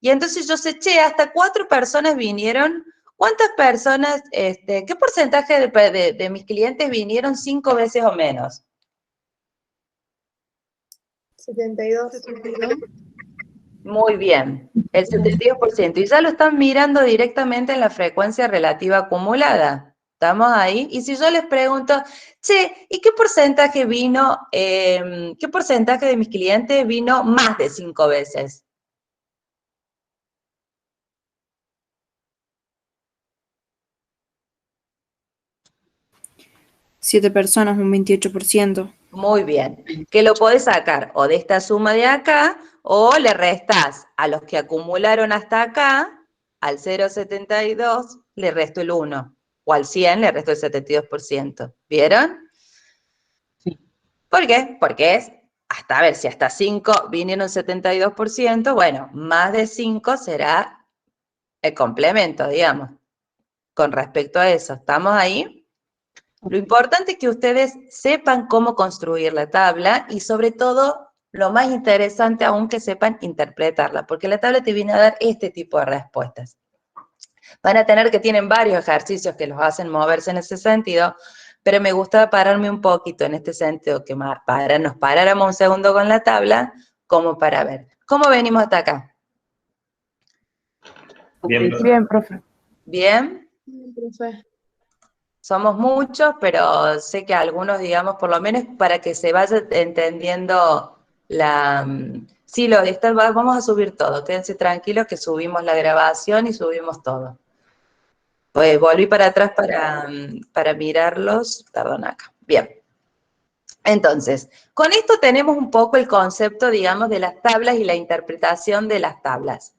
Y entonces yo sé, che, hasta 4 personas vinieron. ¿Cuántas personas, qué porcentaje de mis clientes vinieron 5 veces o menos? 72. Muy bien, el 72%. Y ya lo están mirando directamente en la frecuencia relativa acumulada. ¿Estamos ahí? Y si yo les pregunto, che, ¿y qué porcentaje de mis clientes vino más de 5 veces? Siete personas, un 28%. Muy bien, que lo podés sacar o de esta suma de acá, o le restás a los que acumularon hasta acá, al 0,72 le resto el 1, o al 100 le resto el 72%. ¿Vieron? Sí. ¿Por qué? Porque es, a ver, si hasta 5 vinieron 72%, bueno, más de 5 será el complemento, digamos, con respecto a eso. ¿Estamos ahí? Lo importante es que ustedes sepan cómo construir la tabla y sobre todo, lo más interesante aún, que sepan interpretarla, porque la tabla te viene a dar este tipo de respuestas. Van a tener que tienen varios ejercicios que los hacen moverse en ese sentido, pero me gusta pararme un poquito en este sentido, que nos paráramos un segundo con la tabla, como para ver. ¿Cómo venimos hasta acá? Bien, Bien, profe. ¿Bien? Profe. Somos muchos, pero sé que algunos, digamos, por lo menos para que se vaya entendiendo la... Sí, vamos a subir todo, quédense tranquilos que subimos la grabación y subimos todo. Pues volví para atrás para mirarlos, perdón, acá. Bien. Entonces, con esto tenemos un poco el concepto, digamos, de las tablas y la interpretación de las tablas.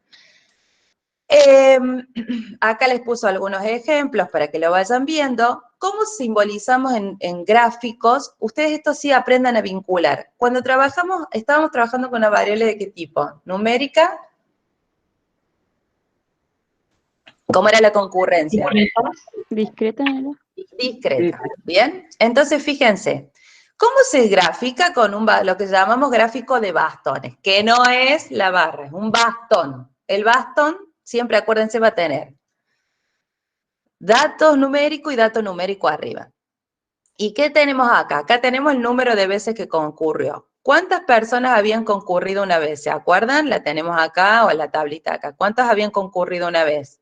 Acá les puso algunos ejemplos para que lo vayan viendo. ¿Cómo simbolizamos en gráficos? Ustedes esto sí aprendan a vincular. Cuando estábamos trabajando con una variable de qué tipo? ¿Numérica? ¿Cómo era la concurrencia? Discreta, ¿no? Discreta. Bien. Entonces, fíjense. ¿Cómo se grafica con lo que llamamos gráfico de bastones? Que no es la barra, es un bastón. El bastón, siempre acuérdense, va a tener datos numéricos y dato numérico arriba. ¿Y qué tenemos acá? Acá tenemos el número de veces que concurrió. ¿Cuántas personas habían concurrido una vez? ¿Se acuerdan? La tenemos acá o en la tablita acá. ¿Cuántas habían concurrido una vez?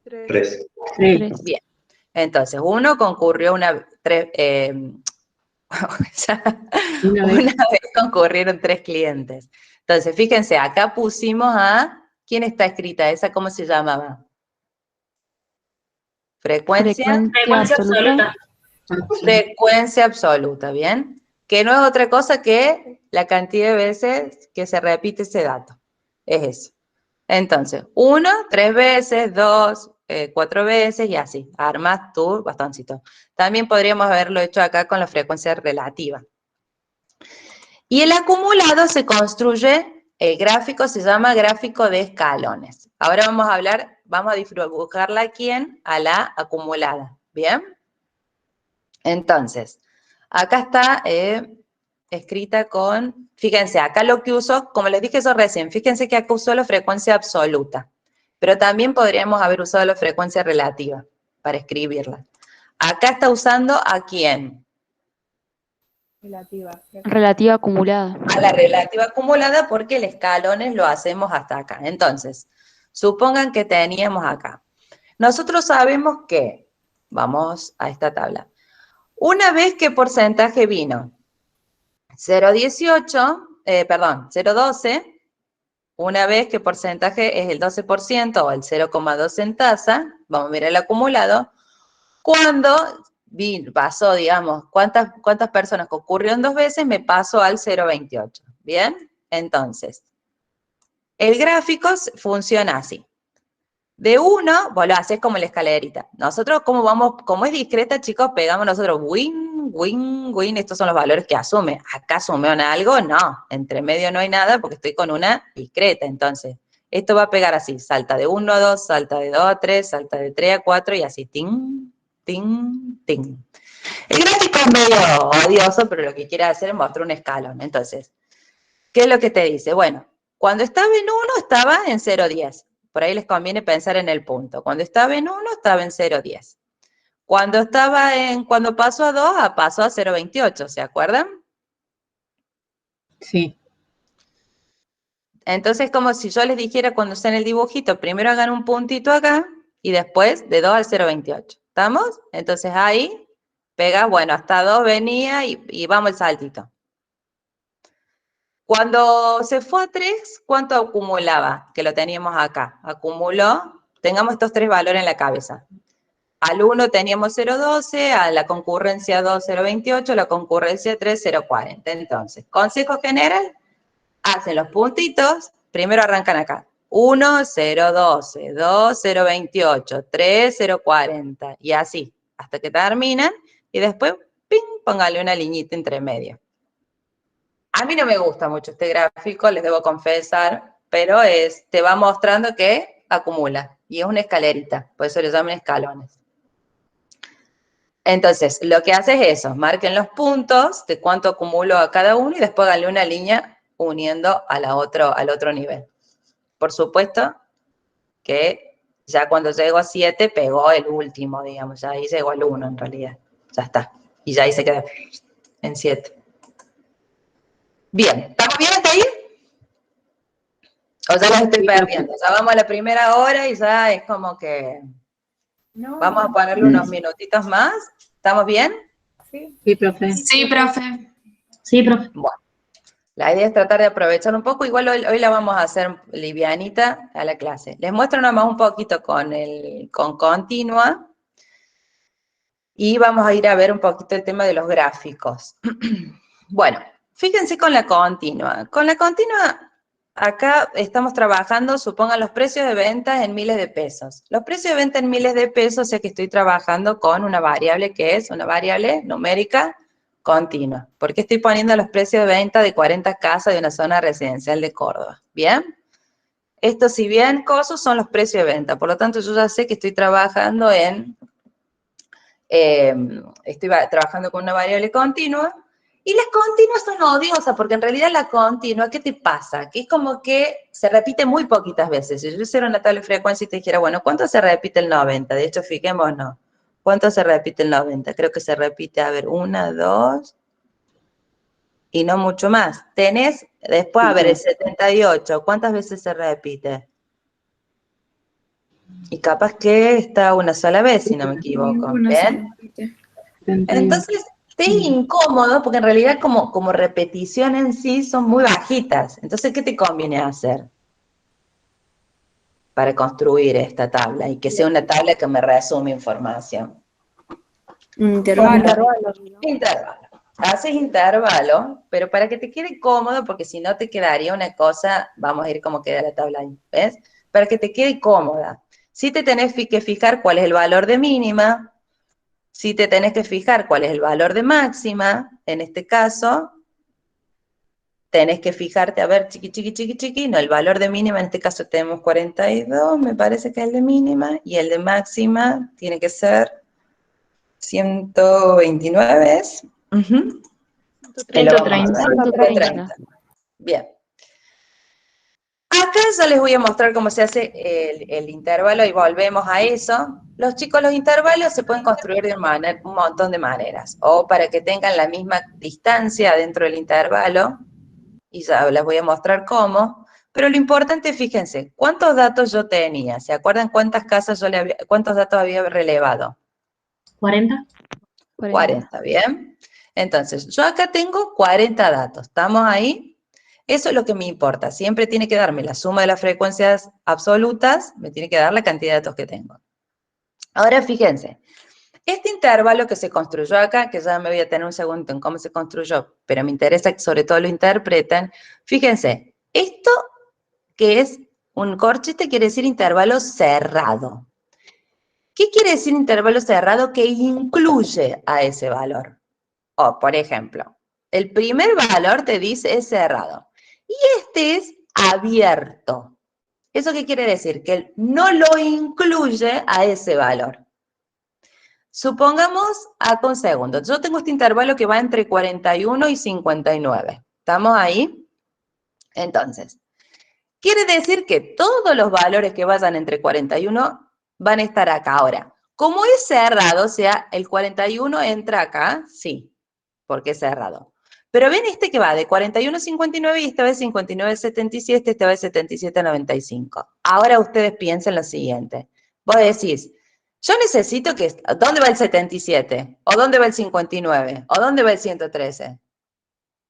3. Bien. Entonces, uno concurrió una vez concurrieron 3 clientes. Entonces, fíjense, acá pusimos a... ¿Quién está escrita? ¿Esa cómo se llamaba? Frecuencia absoluta. Frecuencia absoluta, ¿bien? Que no es otra cosa que la cantidad de veces que se repite ese dato. Es eso. Entonces, 1, 3 veces, 2, 4 veces y así. Armas tu bastoncito. También podríamos haberlo hecho acá con la frecuencia relativa. Y el acumulado se construye, el gráfico se llama gráfico de escalones. Ahora vamos a dibujarla aquí a la acumulada, ¿bien? Entonces, acá está escrita con, fíjense, acá lo que uso, como les dije eso recién, fíjense que acá usó la frecuencia absoluta, pero también podríamos haber usado la frecuencia relativa para escribirla. Acá está usando ¿a quién? Relativa acumulada. A la relativa acumulada, porque el escalones lo hacemos hasta acá. Entonces, supongan que teníamos acá. Nosotros sabemos que, vamos a esta tabla, una vez que porcentaje vino 0,12, una vez que porcentaje es el 12% o el 0,2 en tasa, vamos a mirar el acumulado, cuando pasó, digamos, cuántas personas concurrieron 2 veces, me paso al 0,28, ¿bien? Entonces, el gráfico funciona así. De 1, vos lo haces como la escalerita. Nosotros, como es discreta, chicos, pegamos nosotros win, win, win. Estos son los valores que asume. Acá asumen algo, no. Entre medio no hay nada porque estoy con una discreta. Entonces, esto va a pegar así. Salta de 1 a 2, salta de 2 a 3, salta de 3 a 4 y así. Ting, ting, ting. El gráfico es medio odioso, pero lo que quiere hacer es mostrar un escalón. Entonces, ¿qué es lo que te dice? Bueno, cuando estaba en 1, estaba en 0,10. Por ahí les conviene pensar en el punto. Cuando estaba en 1, estaba en 0,10. Cuando pasó a 2, pasó a 0,28, ¿se acuerdan? Sí. Entonces, como si yo les dijera cuando estén en el dibujito, primero hagan un puntito acá y después de 2 al 0,28. ¿Estamos? Entonces ahí pega, bueno, hasta 2 venía y vamos el saltito. Cuando se fue a 3, ¿cuánto acumulaba? Que lo teníamos acá. Acumuló, tengamos estos 3 valores en la cabeza. Al 1 teníamos 0,12, a la concurrencia 2, 0,28, la concurrencia 3, 0,40. Entonces, consejo general, hacen los puntitos, primero arrancan acá. 1, 0,12, 2, 0,28, 3, 0,40, y así, hasta que terminan, y después, ping, póngale una liñita entre medio. A mí no me gusta mucho este gráfico, les debo confesar, pero te va mostrando que acumula, y es una escalerita, por eso le llaman escalones. Entonces, lo que hace es eso, marquen los puntos de cuánto acumuló a cada uno y después háganle una línea uniendo al otro nivel. Por supuesto que ya cuando llego a 7 pegó el último, digamos, ya ahí llegó al 1 en realidad, ya está. Y ya ahí se queda en 7. Bien, ¿estamos bien hasta ahí? O ya los estoy perdiendo, ya vamos a la primera hora y ya es como que vamos a ponerle unos minutitos más. ¿Estamos bien? Sí, profe. Sí, profe. Sí, profe. Bueno, la idea es tratar de aprovechar un poco, igual hoy la vamos a hacer livianita a la clase. Les muestro nomás un poquito con continua y vamos a ir a ver un poquito el tema de los gráficos. Bueno, fíjense con la continua. Con la continua, acá estamos trabajando, supongan los precios de venta en miles de pesos. Los precios de venta en miles de pesos, o sea que estoy trabajando con una variable que es una variable numérica continua. ¿Por qué estoy poniendo los precios de venta de 40 casas de una zona residencial de Córdoba? ¿Bien? Estos, si bien cosas, son los precios de venta. Por lo tanto, yo ya sé que estoy trabajando trabajando con una variable continua. Y las continuas son odiosas, porque en realidad la continua, ¿qué te pasa? Que es como que se repite muy poquitas veces. Si yo hiciera una tabla de frecuencia y te dijera, bueno, ¿cuánto se repite el 90? De hecho, fijémonos, ¿cuánto se repite el 90? Creo que se repite, a ver, 1, 2, y no mucho más. Tenés, después, a ver, el 78, ¿cuántas veces se repite? Y capaz que está una sola vez, si no me equivoco. ¿Bien? Entonces, es incómodo, porque en realidad como repetición en sí son muy bajitas. Entonces, ¿qué te conviene hacer para construir esta tabla? Y que sea una tabla que me resume información. Intervalo. Intervalo. Haces intervalo, pero para que te quede cómodo, porque si no te quedaría una cosa, vamos a ir como queda la tabla ahí, ¿ves? Para que te quede cómoda. Sí te tenés que fijar cuál es el valor de mínima, sí te tenés que fijar cuál es el valor de máxima, en este caso, tenés que fijarte, a ver, chiqui, no, el valor de mínima, en este caso tenemos 42, me parece que es el de mínima, y el de máxima tiene que ser 129, ¿es? 130. Bien. Acá ya les voy a mostrar cómo se hace el intervalo y volvemos a eso. Los chicos, los intervalos se pueden construir de un montón de maneras. O para que tengan la misma distancia dentro del intervalo, y ya les voy a mostrar cómo. Pero lo importante, fíjense, ¿cuántos datos yo tenía? ¿Se acuerdan cuántas casas cuántos datos había relevado? 40. 40, ¿bien? Entonces, yo acá tengo 40 datos. ¿Estamos ahí? Eso es lo que me importa. Siempre tiene que darme la suma de las frecuencias absolutas, me tiene que dar la cantidad de datos que tengo. Ahora, fíjense, este intervalo que se construyó acá, que ya me voy a tener un segundo en cómo se construyó, pero me interesa que sobre todo lo interpreten. Fíjense, esto que es Un corchete quiere decir intervalo cerrado. ¿Qué quiere decir intervalo cerrado? Que incluye a ese valor. O, por ejemplo, el primer valor te dice es cerrado. Y este es abierto. ¿Eso qué quiere decir? Que no lo incluye a ese valor. Supongamos, acá un segundo, yo tengo este intervalo que va entre 41 y 59. ¿Estamos ahí? Entonces, quiere decir que todos los valores que vayan entre 41 van a estar acá. Ahora, como es cerrado, o sea, el 41 entra acá, sí, porque es cerrado. Pero ven este que va de 41 a 59 y esta vez 59 a 77, esta vez 77 a 95. Ahora ustedes piensen lo siguiente. Vos decís, yo necesito que... ¿Dónde va el 77? ¿O dónde va el 59? ¿O dónde va el 113?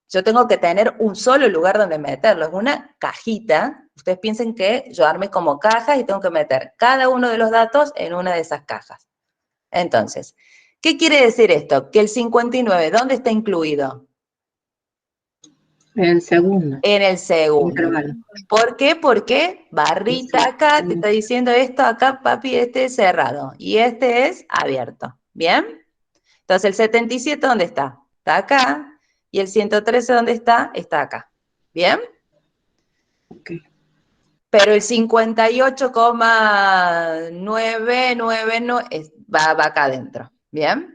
Yo tengo que tener un solo lugar donde meterlo. Es una cajita. Ustedes piensen que yo armé como cajas y tengo que meter cada uno de los datos en una de esas cajas. Entonces, ¿qué quiere decir esto? Que el 59, ¿dónde está incluido? En el segundo. En el segundo. Intervalo. ¿Por qué? Porque barrita acá te está diciendo esto, acá papi, este es cerrado y este es abierto. ¿Bien? Entonces el 77, ¿dónde está? Está acá. Y el 113, ¿dónde está? Está acá. ¿Bien? Ok. Pero el 58,999 va acá adentro. ¿Bien?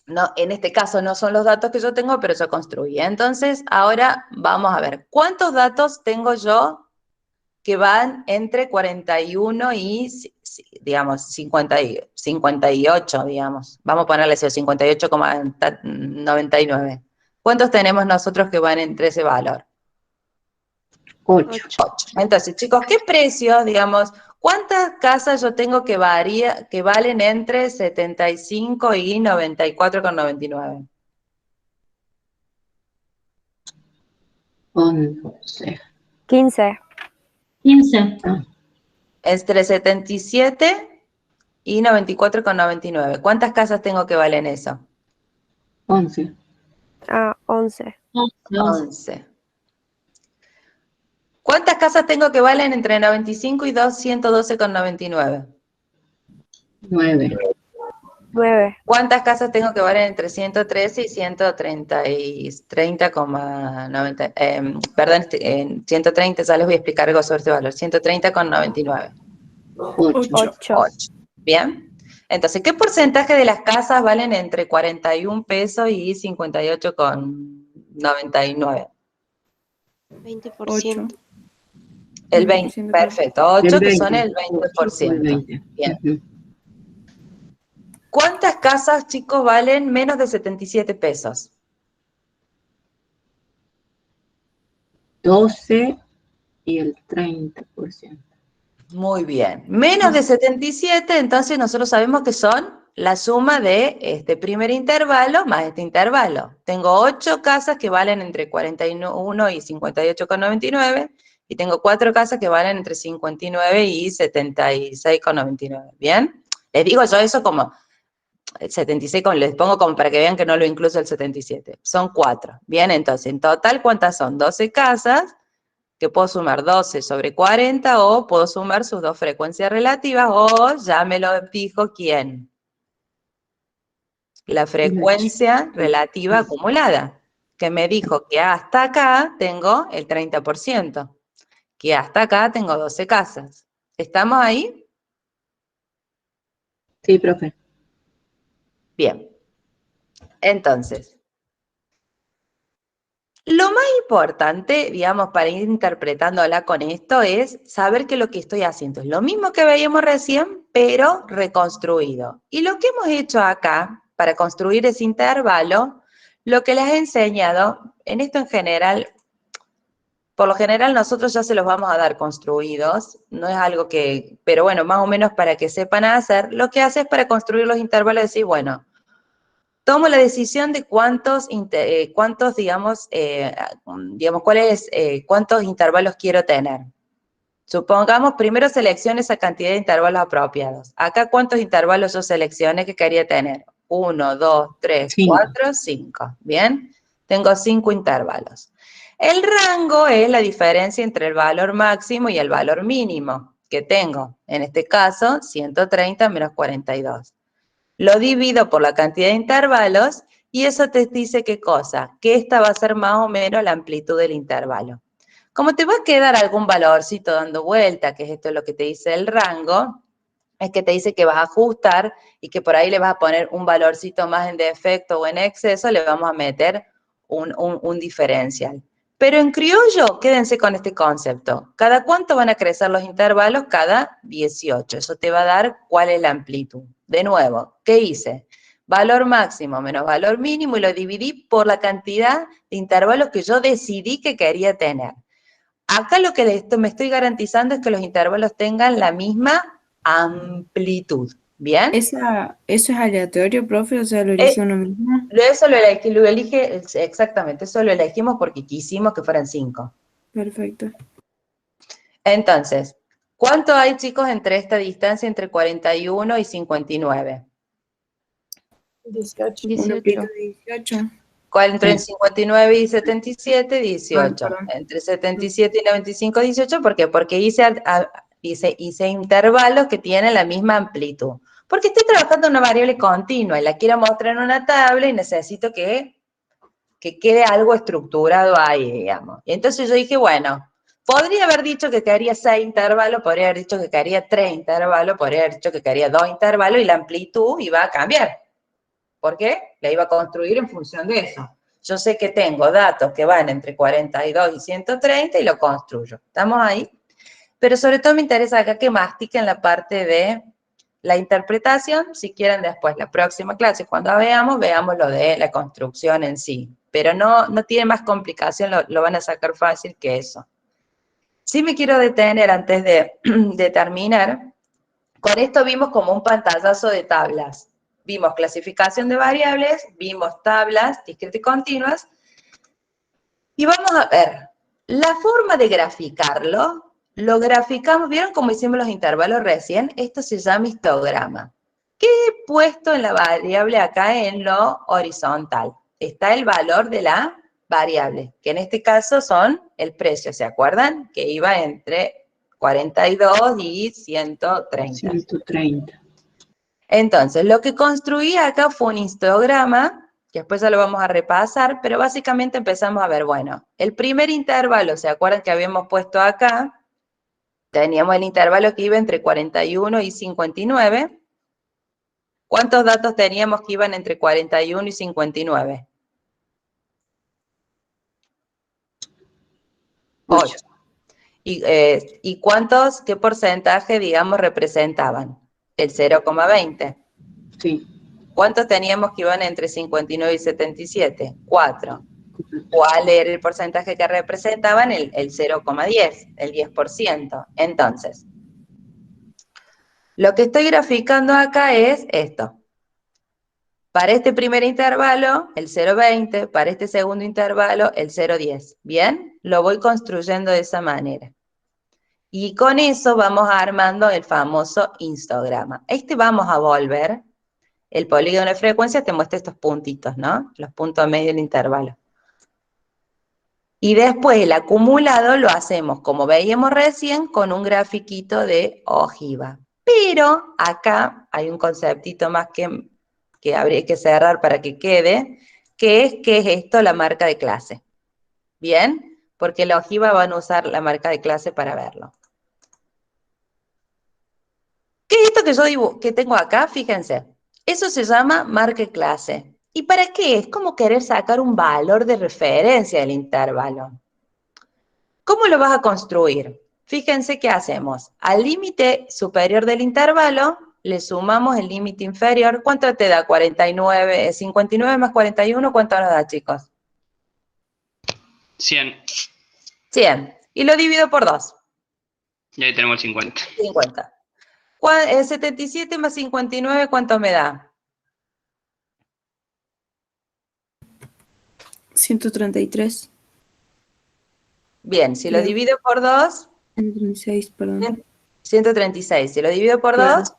No, en este caso no son los datos que yo tengo, pero yo construí. Entonces, ahora vamos a ver. ¿Cuántos datos tengo yo que van entre 41 y, digamos, 58, digamos? Vamos a ponerle eso, 58,99. ¿Cuántos tenemos nosotros que van entre ese valor? 8. 8. Entonces, chicos, ¿qué precio, digamos, cuántas casas yo tengo que valen entre 75 y 94,99? 11. 15. 15. Entre 77 y 94,99. ¿Cuántas casas tengo que valen eso? 11. 11. 11. ¿Cuántas casas tengo que valen entre 95 y 112,99? 9. 9. ¿Cuántas casas tengo que valen entre 113 y 130,90? Perdón, en 130, ya les voy a explicar algo sobre este valor. 130,99. 8. 8. ¿Bien? Entonces, ¿qué porcentaje de las casas valen entre 41 pesos y 58,99? 20%. El 20, perfecto. 8 que son el 20%. 20. Bien. ¿Cuántas casas, chicos, valen menos de 77 pesos? 12 y el 30%. Muy bien. Menos de 77, entonces nosotros sabemos que son la suma de este primer intervalo más este intervalo. Tengo 8 casas que valen entre 41 y 58,99 y tengo 4 casas que valen entre 59 y 76,99. ¿Bien? Les digo yo eso como el 76, les pongo como para que vean que no lo incluyo el 77. Son 4. Bien, entonces, en total, ¿cuántas son? 12 casas, que puedo sumar 12 sobre 40, o puedo sumar sus dos frecuencias relativas, o ya me lo dijo ¿quién? La frecuencia relativa acumulada, que me dijo que hasta acá tengo el 30%, que hasta acá tengo 12 casas. ¿Estamos ahí? Sí, profe. Bien. Entonces, lo más importante, digamos, para ir interpretándola con esto es saber que lo que estoy haciendo es lo mismo que veíamos recién, pero reconstruido. Y lo que hemos hecho acá, para construir ese intervalo, lo que les he enseñado, en esto en general, por lo general nosotros ya se los vamos a dar construidos, no es algo que, pero bueno, más o menos para que sepan hacer, lo que hace es para construir los intervalos, decir, bueno, tomo la decisión de cuántos intervalos quiero tener. Supongamos, primero selecciono esa cantidad de intervalos apropiados. Acá, ¿cuántos intervalos yo seleccioné que quería tener? 1, 2, 3, 4, 5. ¿Bien? Tengo 5 intervalos. El rango es la diferencia entre el valor máximo y el valor mínimo que tengo. En este caso, 130 menos 42. Lo divido por la cantidad de intervalos y eso te dice ¿qué cosa? Que esta va a ser más o menos la amplitud del intervalo. Como te va a quedar algún valorcito dando vuelta, que es esto lo que te dice el rango, es que te dice que vas a ajustar y que por ahí le vas a poner un valorcito más en defecto o en exceso, le vamos a meter un diferencial. Pero en criollo, quédense con este concepto. ¿Cada cuánto van a crecer los intervalos? Cada 18. Eso te va a dar cuál es la amplitud. De nuevo, ¿qué hice? Valor máximo menos valor mínimo y lo dividí por la cantidad de intervalos que yo decidí que quería tener. Acá lo que me estoy garantizando es que los intervalos tengan la misma amplitud. ¿Bien? ¿Eso es aleatorio, profe? O sea, ¿lo elige uno mismo? Eso lo elige, exactamente, eso lo elegimos porque quisimos que fueran 5. Perfecto. Entonces, ¿cuánto hay, chicos, entre esta distancia entre 41 y 59? 18. 18. Entre 59 y 77, 18. perdón. Entre 77 y 95, 18. ¿Por qué? Porque hice intervalos que tienen la misma amplitud. Porque estoy trabajando en una variable continua y la quiero mostrar en una tabla y necesito que quede algo estructurado ahí, digamos. Y entonces yo dije, bueno, podría haber dicho que quería 6 intervalos, podría haber dicho que quería 3 intervalos, podría haber dicho que quería 2 intervalos y la amplitud iba a cambiar. ¿Por qué? La iba a construir en función de eso. Yo sé que tengo datos que van entre 42 y 130 y lo construyo. ¿Estamos ahí? Pero sobre todo me interesa acá que mastiquen la parte de la interpretación. Si quieren después, la próxima clase, cuando veamos lo de la construcción en sí. Pero no tiene más complicación, lo van a sacar fácil que eso. Sí me quiero detener antes de terminar. Con esto vimos como un pantallazo de tablas. Vimos clasificación de variables, vimos tablas discretas y continuas. Y vamos a ver, la forma de graficarlo, lo graficamos, ¿vieron cómo hicimos los intervalos recién? Esto se llama histograma. ¿Qué he puesto en la variable acá en lo horizontal? Está el valor de la variable, que en este caso son el precio, ¿se acuerdan? Que iba entre 42 y 130. 130. Entonces, lo que construí acá fue un histograma, que después ya lo vamos a repasar, pero básicamente empezamos a ver, bueno, el primer intervalo, ¿se acuerdan que habíamos puesto acá? Teníamos el intervalo que iba entre 41 y 59. ¿Cuántos datos teníamos que iban entre 41 y 59? 8. ¿Y qué porcentaje, digamos, representaban? El 0,20. Sí. ¿Cuántos teníamos que iban entre 59 y 77? 4. ¿Cuál era el porcentaje que representaban? El 0,10, el 10%. Entonces, lo que estoy graficando acá es esto. Para este primer intervalo, el 0,20. Para este segundo intervalo, el 0,10. ¿Bien? Lo voy construyendo de esa manera. Y con eso vamos armando el famoso histograma. Vamos a volver. El polígono de frecuencia te muestra estos puntitos, ¿no? Los puntos a medio del intervalo. Y después el acumulado lo hacemos, como veíamos recién, con un grafiquito de ojiva. Pero acá hay un conceptito más que habría que cerrar para que quede, ¿qué es esto? La marca de clase. ¿Bien? Porque la ojiva van a usar la marca de clase para verlo. ¿Qué es esto que tengo acá? Fíjense. Eso se llama marca de clase. ¿Y para qué? Es como querer sacar un valor de referencia del intervalo. ¿Cómo lo vas a construir? Fíjense qué hacemos. Al límite superior del intervalo, le sumamos el límite inferior. ¿Cuánto te da? 49, 59 más 41, ¿cuánto nos da, chicos? 100. 100. Y lo divido por 2. Y ahí tenemos el 50. 50. 77 más 59, ¿cuánto me da? 133. Bien, si lo divido por 2... 136, perdón. 136. Si lo divido por Claro. 2...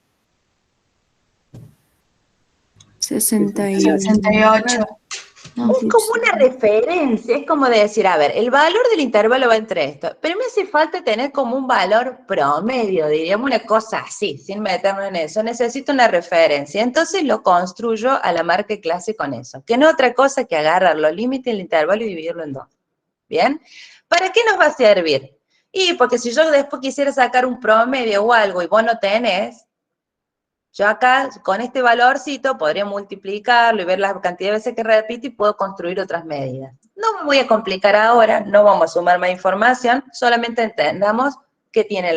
68. No, Es como una referencia, es como decir, a ver, el valor del intervalo va entre esto, pero me hace falta tener como un valor promedio, diríamos una cosa así, sin meternos en eso. Necesito una referencia, entonces lo construyo a la marca de clase con eso, que no otra cosa que agarrar los límites del intervalo y dividirlo en 2. ¿Bien? ¿Para qué nos va a servir? Y porque si yo después quisiera sacar un promedio o algo y vos no tenés, yo acá, con este valorcito, podría multiplicarlo y ver la cantidad de veces que repite y puedo construir otras medidas. No me voy a complicar ahora, no vamos a sumar más información, solamente entendamos qué tiene,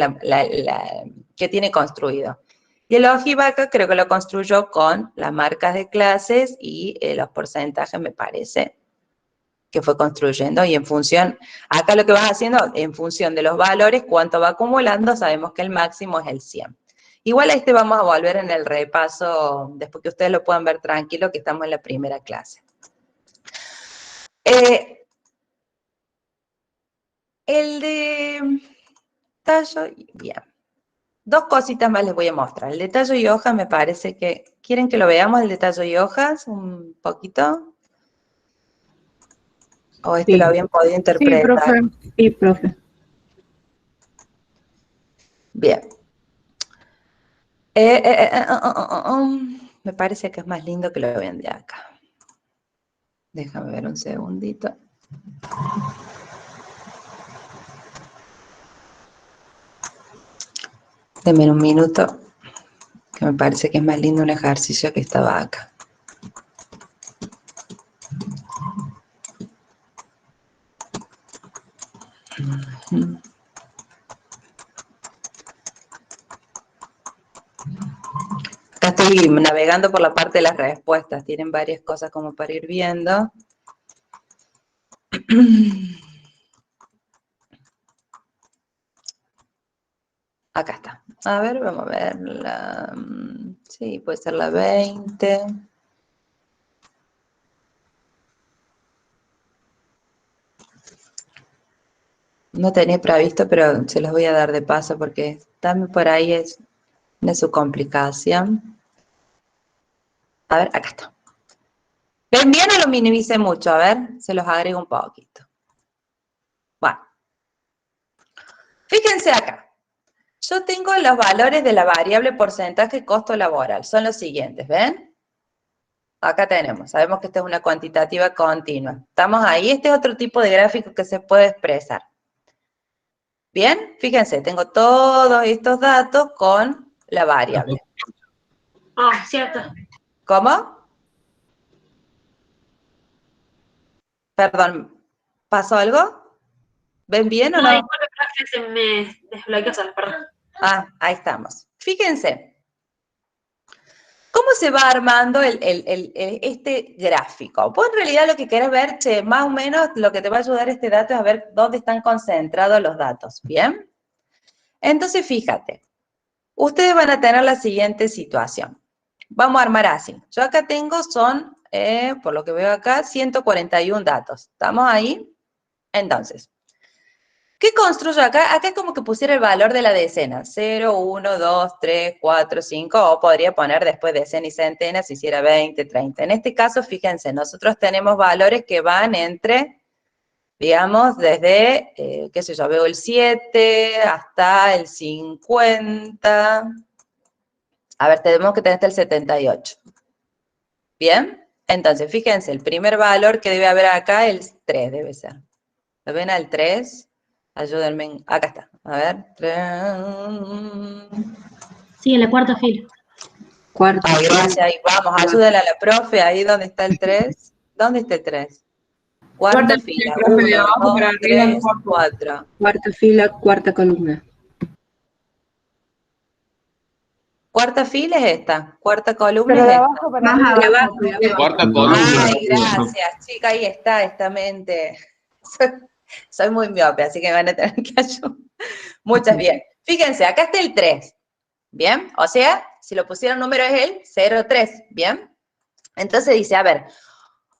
qué tiene construido. Y el ojivaca creo que lo construyó con las marcas de clases y los porcentajes, me parece, que fue construyendo. Y en función, acá lo que vas haciendo, en función de los valores, cuánto va acumulando, sabemos que el máximo es el 100. Igual a este vamos a volver en el repaso, después que ustedes lo puedan ver tranquilo, que estamos en la primera clase. El de tallo, bien. 2 cositas más les voy a mostrar. El de tallo y hojas me parece que... ¿Quieren que lo veamos, el de tallo y hojas, un poquito? ¿O este Sí. lo habían podido interpretar? Sí, profe. Sí, profe. Bien. Me parece que es más lindo que lo vean de acá. Déjame ver un segundito. Denme un minuto, que me parece que es más lindo un ejercicio que estaba acá. Acá estoy navegando por la parte de las respuestas. Tienen varias cosas como para ir viendo. Acá está. A ver, vamos a ver. Sí, puede ser la 20. No tenía previsto, pero se los voy a dar de paso porque también por ahí es de su complicación. A ver, acá está. ¿Ven bien o lo minimice mucho? A ver, se los agrego un poquito. Bueno. Fíjense acá. Yo tengo los valores de la variable porcentaje costo laboral. Son los siguientes, ¿ven? Acá tenemos. Sabemos que esta es una cuantitativa continua. ¿Estamos ahí? Este es otro tipo de gráfico que se puede expresar. Bien, fíjense, tengo todos estos datos con la variable. Ah, cierto. ¿Cómo? Perdón, ¿pasó algo? ¿Ven bien o no? Disculpe, profe, se me desbloqueó solo, perdón. Ah, ahí estamos. Fíjense. ¿Cómo se va armando este gráfico? Pues en realidad lo que querés ver, más o menos lo que te va a ayudar este dato es a ver dónde están concentrados los datos, ¿bien? Entonces, fíjate, ustedes van a tener la siguiente situación. Vamos a armar así. Yo acá tengo, por lo que veo acá, 141 datos. ¿Estamos ahí? Entonces, ¿qué construyo acá? Acá es como que pusiera el valor de la decena. 0, 1, 2, 3, 4, 5, o podría poner después decena y centena si hiciera 20, 30. En este caso, fíjense, nosotros tenemos valores que van entre, digamos, desde, qué sé yo, veo el 7 hasta el 50. A ver, tenemos que tener hasta el 78. ¿Bien? Entonces, fíjense, el primer valor que debe haber acá, el 3 debe ser. ¿Lo ven al 3? Ayúdenme. Acá está. A ver. 3. Sí, en la cuarta fila. Cuarta. Ah, gracias. Ahí vamos. Ayúdenle a la profe. Ahí donde está el 3. ¿Dónde está el 3? Cuarta fila. profe, de 1, abajo 2, para arriba, 3, en cuarto. 4. Cuarta fila, cuarta columna. Cuarta fila es esta. Cuarta columna Pero es de esta. abajo para Más arriba. abajo, de abajo. Cuarta columna. Ay, gracias, chica. Ahí está esta mente. Soy muy miope, así que me van a tener que ayudar. Muchas bien. Fíjense, acá está el 3. ¿Bien? O sea, si lo pusieron número es el 0,3. ¿Bien? Entonces dice, a ver,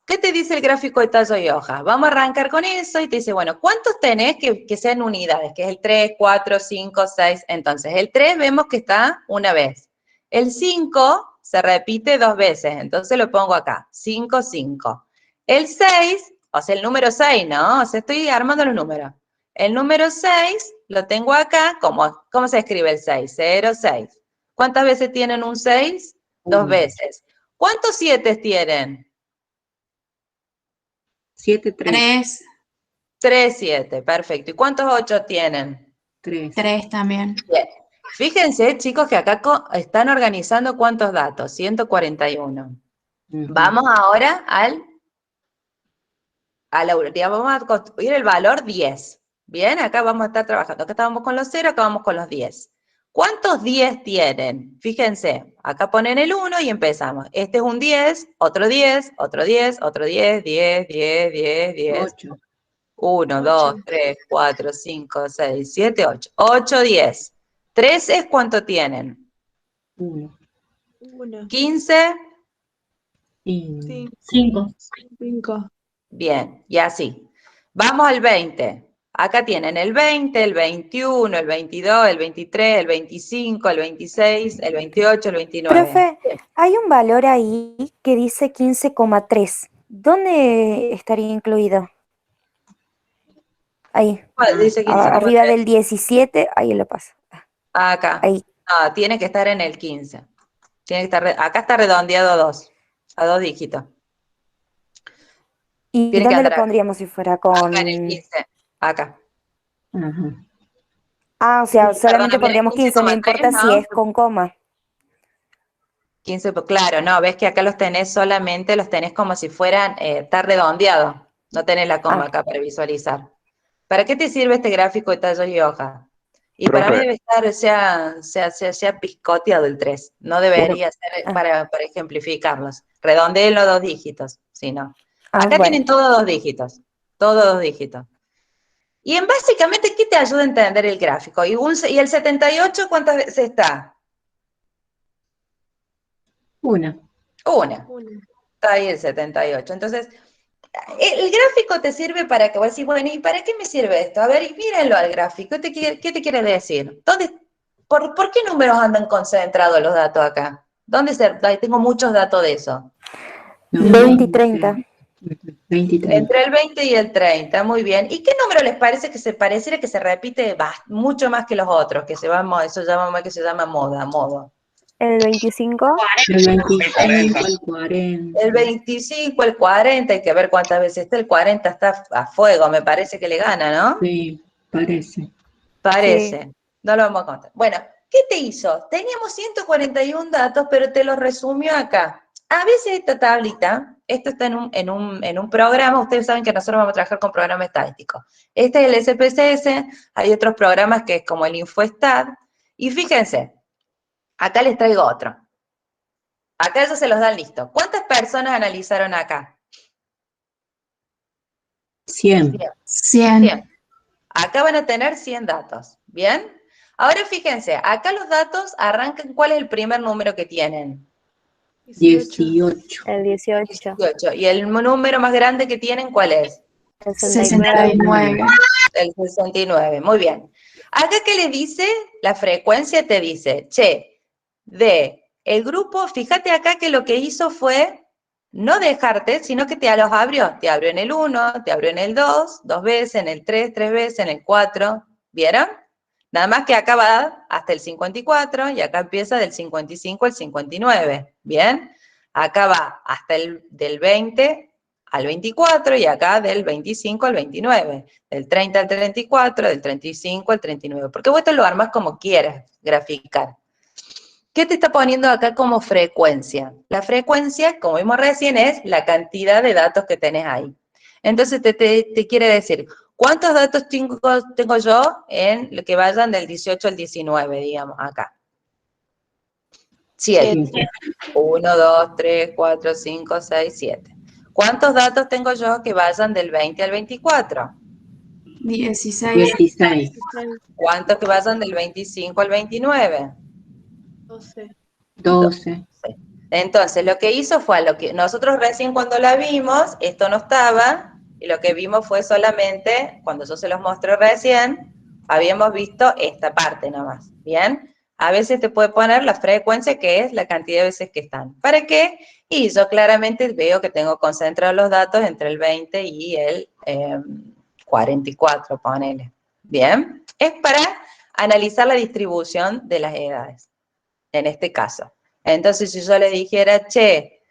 ¿qué te dice el gráfico de tallo y hoja? Vamos a arrancar con eso y te dice, bueno, ¿cuántos tenés que sean unidades? Que es el 3, 4, 5, 6. Entonces, el 3 vemos que está una vez. El 5 se repite 2 veces, entonces lo pongo acá, 5, 5. El 6, o sea, el número 6, ¿no? O sea, estoy armando los números. El número 6 lo tengo acá, ¿cómo se escribe el 6? 0, 6. ¿Cuántas veces tienen un 6? 2 veces. ¿Cuántos 7 tienen? 7, 3. 3, 3, 7, perfecto. ¿Y cuántos 8 tienen? 3. 3 también. Bien. Fíjense, chicos, que acá están organizando cuántos datos, 141. Vamos ahora vamos a construir el valor 10. Bien, acá vamos a estar trabajando. Acá estábamos con los 0, acá vamos con los 10. ¿Cuántos 10 tienen? Fíjense, acá ponen el 1 y empezamos. Este es un 10, otro 10, otro 10, otro 10, 10, 10, 10, 10. 8. 1, 2, 3, 4, 5, 6, 7, 8. 8, 10. 13, ¿cuánto tienen? 1. 1, 15. 5. 5, Bien, y así. Vamos al 20. Acá tienen el 20, el 21, el 22, el 23, el 25, el 26, el 28, el 29. Profe, hay un valor ahí que dice 15,3. ¿Dónde estaría incluido? Ahí, ¿Cuál dice 15,3? arriba del 17, ahí lo paso. Acá. Ahí. No, tiene que estar en el 15. Tiene que estar, acá está redondeado a 2 dígitos. ¿Y Tiene que dónde lo andar acá. pondríamos si fuera Acá en el con...? 15. Acá. Ah, o sea, solamente Perdóname, pondríamos 15, no 15,3, importa si ¿no? es con coma. 15, claro, no, ves que acá los tenés solamente, los tenés como si fueran, está redondeado. No tenés la coma acá para visualizar. ¿Para qué te sirve este gráfico de tallos y hojas? Y para mí Profe. debe estar, sea piscoteado el 3. No debería ser para ejemplificarlos. Redondeen los 2 dígitos, si no. Acá tienen todos 2 dígitos. Todos 2 dígitos. Y básicamente, ¿qué te ayuda a entender el gráfico? Y el 78, ¿cuántas veces está? Una. Está ahí el 78. Entonces, el gráfico te sirve para que vos decís, bueno, ¿y para qué me sirve esto? A ver, y mírenlo al gráfico. ¿Qué te quiere decir? ¿Por qué números andan concentrados los datos acá? Tengo muchos datos de eso. 20 y 30. 20 y 30. Entre el 20 y el 30, muy bien. ¿Y qué número les parece que pareciera que se repite mucho más que los otros? Que se llama modo. ¿El 25? El 25, el 40. El 25, el 40, hay que ver cuántas veces está. El 40 está a fuego, me parece que le gana, ¿no? Sí, parece. Parece. Sí. No lo vamos a contar. Bueno, ¿qué te hizo? Teníamos 141 datos, pero te los resumió acá. A veces esta tablita, esto está en un programa, ustedes saben que nosotros vamos a trabajar con programas estadísticos. Este es el SPSS, hay otros programas que es como el InfoStat, y fíjense, acá les traigo otro. Acá eso se los dan listo. ¿Cuántas personas analizaron acá? 100. 100. Acá van a tener 100 datos, ¿bien? Ahora fíjense, acá los datos arrancan, ¿cuál es el primer número que tienen? 18. El 18. 18. ¿Y el número más grande que tienen cuál es? 69. El 69, muy bien. Acá, ¿qué le dice? La frecuencia te dice, el grupo, fíjate acá que lo que hizo fue no dejarte, sino que te los abrió. Te abrió en el 1, te abrió en el 2, 2 veces, en el 3, 3 veces, en el 4. ¿Vieron? Nada más que acá va hasta el 54 y acá empieza del 55 al 59. ¿Bien? Acá va hasta del 20 al 24 y acá del 25 al 29. Del 30 al 34, del 35 al 39. Porque vos te lo armas como quieras graficar. ¿Qué te está poniendo acá como frecuencia? La frecuencia, como vimos recién, es la cantidad de datos que tenés ahí. Entonces te quiere decir, ¿cuántos datos tengo yo en lo que vayan del 18 al 19, digamos, acá? 7. 1, 2, 3, 4, 5, 6, 7. ¿Cuántos datos tengo yo que vayan del 20 al 24? 16. 16. ¿Cuántos que vayan del 25 al 29? 12. Entonces, lo que hizo fue lo que nosotros recién cuando la vimos, esto no estaba, y lo que vimos fue solamente, cuando yo se los mostré recién, habíamos visto esta parte nomás, ¿bien? A veces te puede poner la frecuencia, que es la cantidad de veces que están. ¿Para qué? Y yo claramente veo que tengo concentrados los datos entre el 20 y el 44, ponele. Bien, es para analizar la distribución de las edades, en este caso. Entonces, si yo le dijera, che,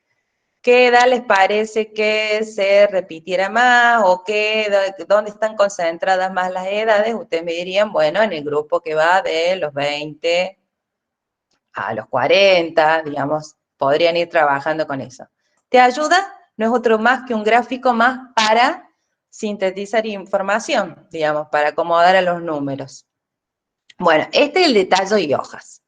¿qué edad les parece que se repitiera más? ¿O dónde están concentradas más las edades? Ustedes me dirían, bueno, en el grupo que va de los 20 a los 40, digamos, podrían ir trabajando con eso. ¿Te ayuda? No es otro más que un gráfico más para sintetizar información, digamos, para acomodar a los números. Bueno, este es el detalle y hojas.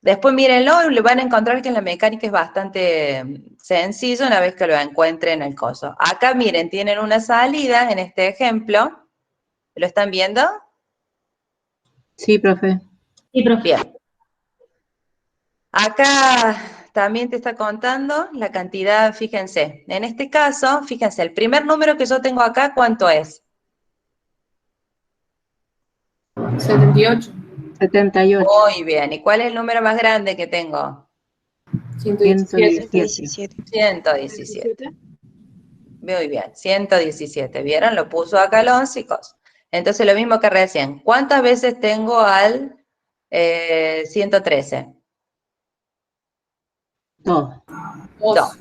Después mírenlo y le van a encontrar que en la mecánica es bastante sencillo una vez que lo encuentren en el coso. Acá miren, tienen una salida en este ejemplo. ¿Lo están viendo? Sí, profe. Sí, profe. Bien. Acá también te está contando la cantidad, fíjense. En este caso, fíjense, el primer número que yo tengo acá, ¿cuánto es? 78. 78. Muy bien. ¿Y cuál es el número más grande que tengo? 117. 117. 117. Muy bien, 117. ¿Vieron? Lo puso acá Lóncicos. Entonces, lo mismo que recién. ¿Cuántas veces tengo al 113? 2. 2.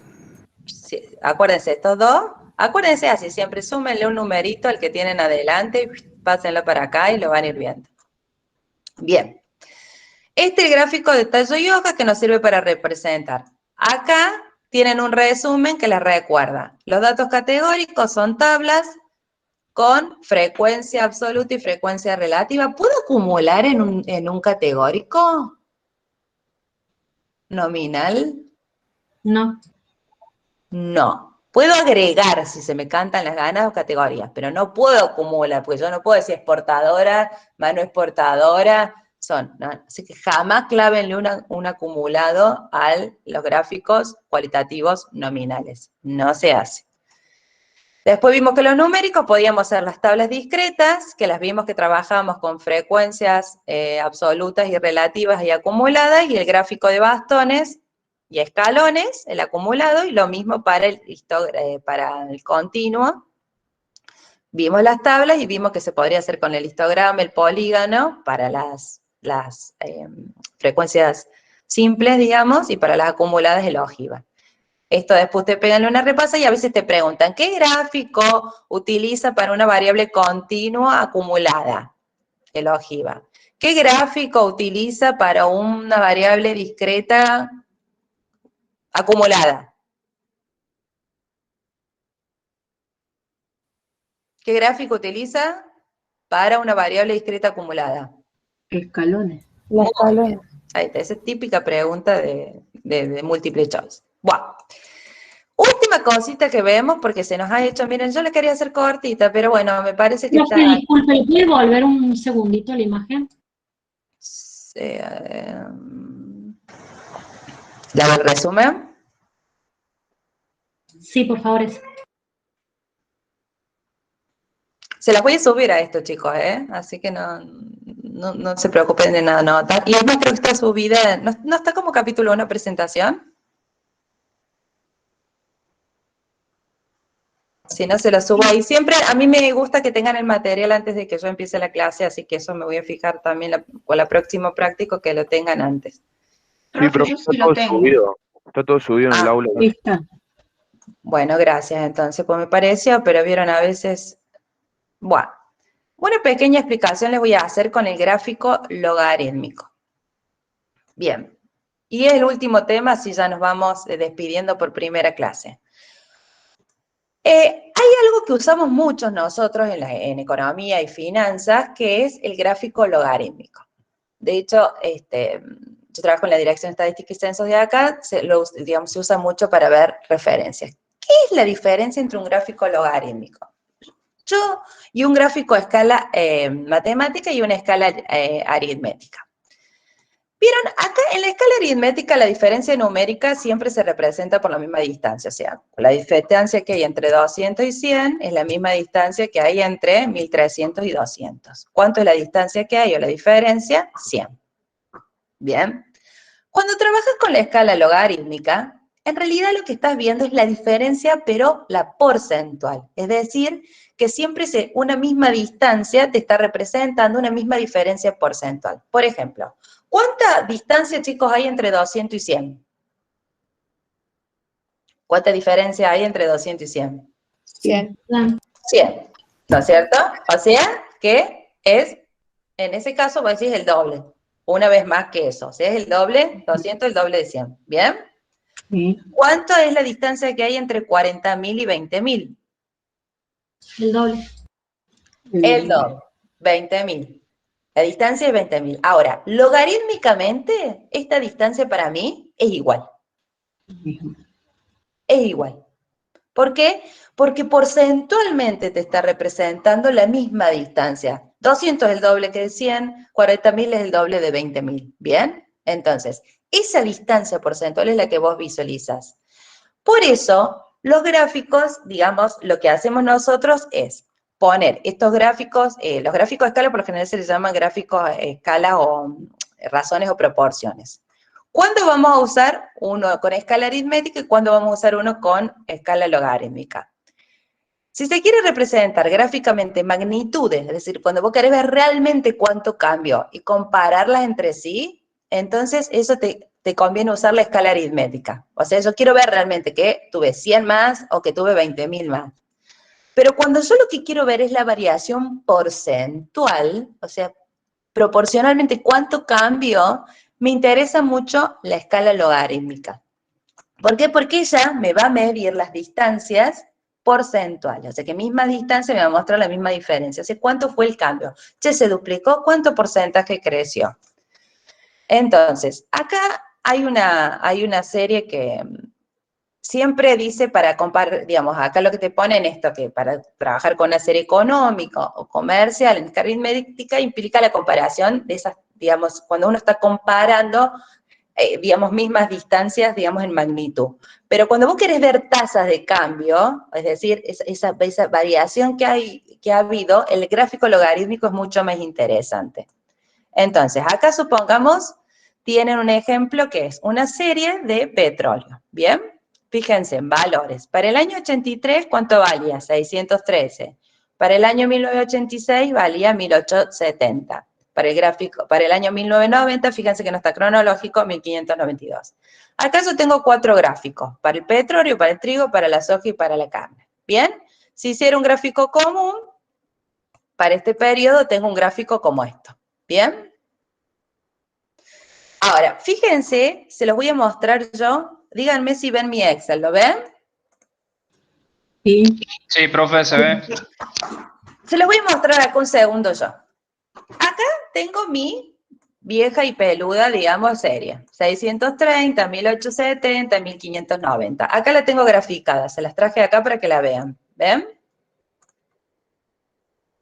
Sí, acuérdense, estos dos. Acuérdense así, siempre súmenle un numerito al que tienen adelante y pásenlo para acá y lo van a ir viendo. Bien. Este es el gráfico de tallo y hoja que nos sirve para representar. Acá tienen un resumen que les recuerda. Los datos categóricos son tablas con frecuencia absoluta y frecuencia relativa. ¿Puedo acumular en un categórico nominal? No. No. Puedo agregar, si se me cantan las ganas, categorías, pero no puedo acumular, porque yo no puedo decir exportadora, más no exportadora, ¿no? Así que jamás clávenle un acumulado a los gráficos cualitativos nominales. No se hace. Después vimos que los numéricos podíamos hacer las tablas discretas, que las vimos que trabajábamos con frecuencias absolutas y relativas y acumuladas, y el gráfico de bastones y escalones, el acumulado, y lo mismo para el continuo. Vimos las tablas y vimos que se podría hacer con el histograma, el polígono, para las frecuencias simples, digamos, y para las acumuladas el ojiva. Esto después te pegan una repasa y a veces te preguntan, ¿qué gráfico utiliza para una variable continua acumulada? El ojiva. ¿Qué gráfico utiliza para una variable discreta acumulada? ¿Qué gráfico utiliza para una variable discreta acumulada? Escalones. La escalona. Ahí está, esa es típica pregunta de múltiple choice. Bueno. Última cosita que vemos, porque se nos ha hecho, miren, yo le quería hacer cortita, pero bueno, me parece que está... Disculpe, ¿puede volver un segundito a la imagen? ¿La del resumen? Sí, por favor, eso. Se las voy a subir a esto, chicos, ¿eh? Así que no se preocupen de nada anotar. Y además creo que está subida, ¿no está como capítulo 1 presentación? Si no, se lo subo ahí. Siempre, a mí me gusta que tengan el material antes de que yo empiece la clase, así que eso me voy a fijar también con la próxima práctica, que lo tengan antes. Sí, pero Yo sí lo tengo. Está todo subido en el aula. Ahí está. Bueno, gracias entonces, pues me pareció, pero vieron a veces... Bueno, una pequeña explicación les voy a hacer con el gráfico logarítmico. Bien, y el último tema, así ya nos vamos despidiendo por primera clase. Hay algo que usamos muchos nosotros en economía y finanzas, que es el gráfico logarítmico. De hecho, yo trabajo en la Dirección de Estadística y Censos de acá, se usa mucho para ver referencias. ¿Qué es la diferencia entre un gráfico logarítmico? Y un gráfico a escala matemática y una escala aritmética. ¿Vieron? Acá en la escala aritmética la diferencia numérica siempre se representa por la misma distancia, o sea, la distancia que hay entre 200 y 100 es la misma distancia que hay entre 1300 y 200. ¿Cuánto es la distancia que hay o la diferencia? 100. Bien. Cuando trabajas con la escala logarítmica, en realidad lo que estás viendo es la diferencia, pero la porcentual. Es decir, que siempre una misma distancia te está representando una misma diferencia porcentual. Por ejemplo, ¿cuánta distancia, chicos, hay entre 200 y 100? ¿Cuánta diferencia hay entre 200 y 100? 100. 100, ¿no es cierto? O sea, que es, en ese caso, vos decís el doble. Una vez más que eso. O sea, es el doble, 200, el doble de 100. ¿Bien? Sí. ¿Cuánto es la distancia que hay entre 40.000 y 20.000? El doble. El doble, 20.000. La distancia es 20.000. Ahora, logarítmicamente, esta distancia para mí es igual. Es igual. ¿Por qué? Porque porcentualmente te está representando la misma distancia. 200 es el doble que de 100, 40.000 es el doble de 20.000. ¿Bien? Entonces, esa distancia porcentual es la que vos visualizas. Por eso, los gráficos, digamos, lo que hacemos nosotros es poner estos gráficos, los gráficos de escala por lo general se les llaman gráficos escala o razones o proporciones. ¿Cuándo vamos a usar uno con escala aritmética y cuándo vamos a usar uno con escala logarítmica? Si se quiere representar gráficamente magnitudes, es decir, cuando vos querés ver realmente cuánto cambió y compararlas entre sí, entonces eso te conviene usar la escala aritmética. O sea, yo quiero ver realmente que tuve 100 más o que tuve 20.000 más. Pero cuando yo lo que quiero ver es la variación porcentual, o sea, proporcionalmente cuánto cambió, me interesa mucho la escala logarítmica. ¿Por qué? Porque ella me va a medir las distancias porcentuales. O sea, que misma distancia me va a mostrar la misma diferencia. O sea, ¿cuánto fue el cambio? Che, se duplicó, ¿cuánto porcentaje creció? Entonces, acá hay una serie que siempre dice para comparar, digamos, acá lo que te pone en esto, que para trabajar con una serie económica o comercial, en escala aritmética, implica la comparación de esas, digamos, cuando uno está comparando, digamos, mismas distancias, digamos, en magnitud. Pero cuando vos querés ver tasas de cambio, es decir, esa variación que ha habido, el gráfico logarítmico es mucho más interesante. Entonces, acá supongamos, tienen un ejemplo que es una serie de petróleo, ¿bien? Fíjense en valores. Para el año 83, ¿cuánto valía? 613. Para el año 1986 valía 1870. Para el año 1990, fíjense que no está cronológico, 1592. Acá yo tengo 4 gráficos, para el petróleo, para el trigo, para la soja y para la carne. ¿Bien? Si hiciera un gráfico común, para este periodo tengo un gráfico como esto. ¿Bien? Ahora, fíjense, se los voy a mostrar yo. Díganme si ven mi Excel, ¿lo ven? Sí. Sí, profe, se ve. Se los voy a mostrar acá un segundo yo. Acá tengo mi vieja y peluda, digamos, serie. 630, 1870, 1590. Acá la tengo graficada, se las traje acá para que la vean. ¿Ven?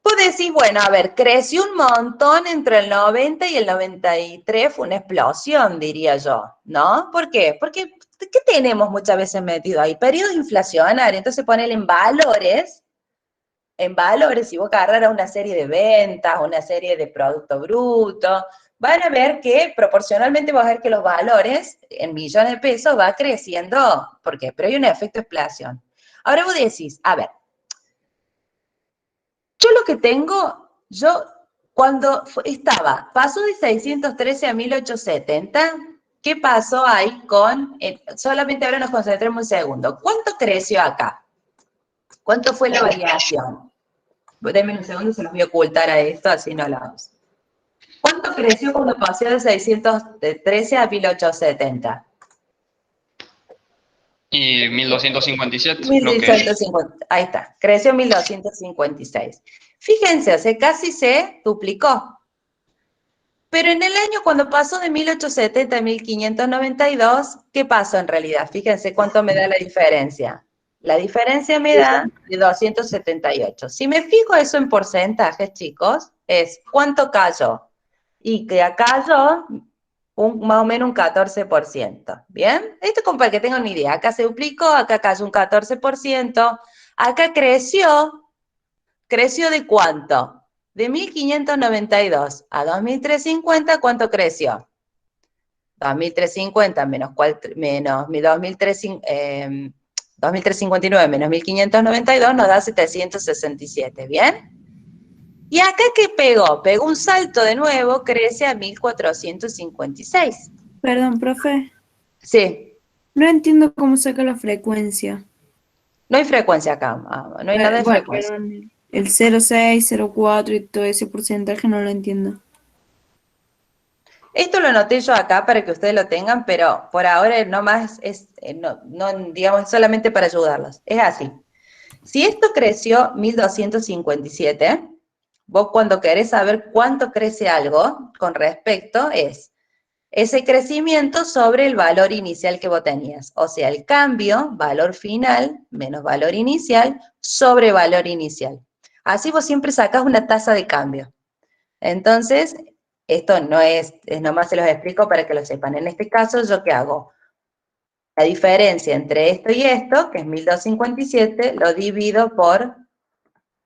Vos decís, bueno, a ver, creció un montón entre el 90 y el 93, fue una explosión, diría yo, ¿no? ¿Por qué? Porque, ¿qué tenemos muchas veces metido ahí? Periodo inflacionario, entonces ponele en valores, si vos agarraras una serie de ventas, una serie de producto bruto, van a ver que proporcionalmente vas a ver que los valores en millones de pesos va creciendo. ¿Por qué? Pero hay un efecto inflación. Ahora vos decís, a ver, yo lo que tengo, cuando pasó de 613 a 1870, ¿qué pasó ahí solamente ahora nos concentremos un segundo, ¿cuánto creció acá? ¿Cuánto fue la variación? Denme un segundo, se los voy a ocultar a esto, así no hablamos. ¿Cuánto creció cuando pasó de 613 a 1870? Y 1257. 1250, ahí está, creció 1256. Fíjense, o sea, casi se duplicó. Pero en el año cuando pasó de 1870 a 1592, ¿qué pasó en realidad? Fíjense cuánto me da la diferencia. La diferencia me da de 278. Si me fijo eso en porcentajes, chicos, es ¿cuánto cayó? Y que cayó más o menos un 14%. ¿Bien? Esto es como para que tengan una idea. Acá se duplicó, acá cayó un 14%. Acá creció ¿de cuánto? De 1592 a 2350, ¿cuánto creció? 2.350 menos 2.359 menos 1.592 nos da 767, ¿bien? Y acá, ¿qué pegó? Pegó un salto de nuevo, crece a 1.456. Perdón, profe. Sí. No entiendo cómo saca la frecuencia. No hay frecuencia acá, no hay nada de Bueno, frecuencia. pero el 0,6, 0,4 y todo ese porcentaje no lo entiendo. Esto lo anoté yo acá para que ustedes lo tengan, pero por ahora no más digamos, solamente para ayudarlos. Es así. Si esto creció 1.257, vos cuando querés saber cuánto crece algo con respecto es ese crecimiento sobre el valor inicial que vos tenías. O sea, el cambio, valor final, menos valor inicial, sobre valor inicial. Así vos siempre sacás una tasa de cambio. Entonces, esto no es nomás se los explico para que lo sepan. En este caso, ¿yo qué hago? La diferencia entre esto y esto, que es 1.257, lo divido por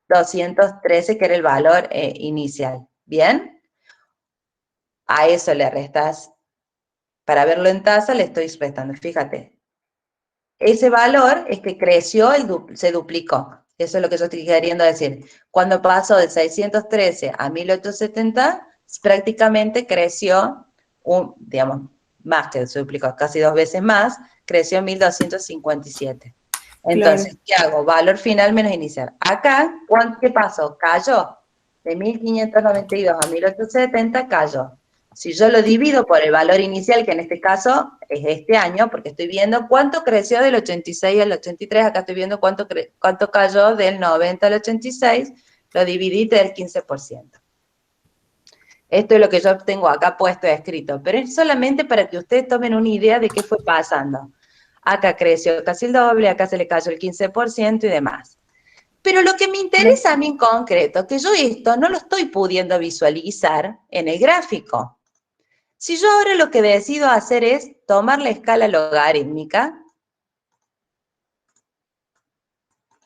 213, que era el valor inicial. ¿Bien? A eso le restas. Para verlo en tasa le estoy restando, fíjate. Ese valor es que creció, se duplicó. Eso es lo que yo estoy queriendo decir. Cuando pasó de 613 a 1870, prácticamente creció, digamos, más que se duplicó, casi 2 veces más, creció 1.257. Entonces, Claro. ¿qué hago? Valor final menos inicial. Acá, ¿qué pasó? Cayó. De 1.592 a 1.870 cayó. Si yo lo divido por el valor inicial, que en este caso es este año, porque estoy viendo cuánto creció del 86 al 83, acá estoy viendo cuánto cayó del 90 al 86, lo dividí del 15%. Esto es lo que yo tengo acá puesto y escrito, pero es solamente para que ustedes tomen una idea de qué fue pasando. Acá creció casi el doble, acá se le cayó el 15% y demás. Pero lo que me interesa a mí en concreto, que yo esto no lo estoy pudiendo visualizar en el gráfico. Si yo ahora lo que decido hacer es tomar la escala logarítmica,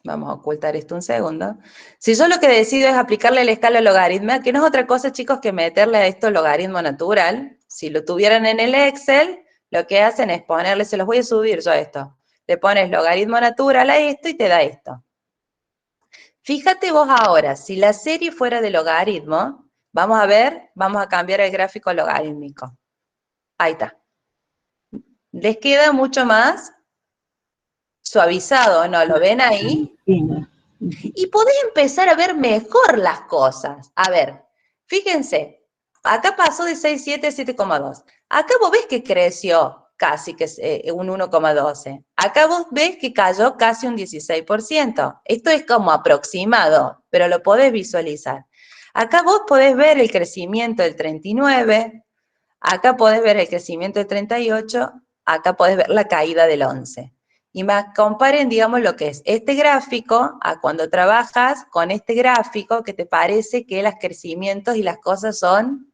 vamos a ocultar esto un segundo. Si yo lo que decido es aplicarle la escala logarítmica, que no es otra cosa, chicos, que meterle a esto logaritmo natural. Si lo tuvieran en el Excel, lo que hacen es ponerle, se los voy a subir yo a esto. Le pones logaritmo natural a esto y te da esto. Fíjate vos ahora, si la serie fuera de logaritmo, vamos a ver, vamos a cambiar el gráfico logarítmico. Ahí está. Les queda mucho más suavizado, ¿no? ¿Lo ven ahí? Y podés empezar a ver mejor las cosas. A ver, fíjense, acá pasó de 6,7 a 7,2. Acá vos ves que creció casi que un 1,12. Acá vos ves que cayó casi un 16%. Esto es como aproximado, pero lo podés visualizar. Acá vos podés ver el crecimiento del 39, acá podés ver el crecimiento del 38, acá podés ver la caída del 11. Y más comparen, digamos, lo que es este gráfico a cuando trabajas con este gráfico que te parece que los crecimientos y las cosas son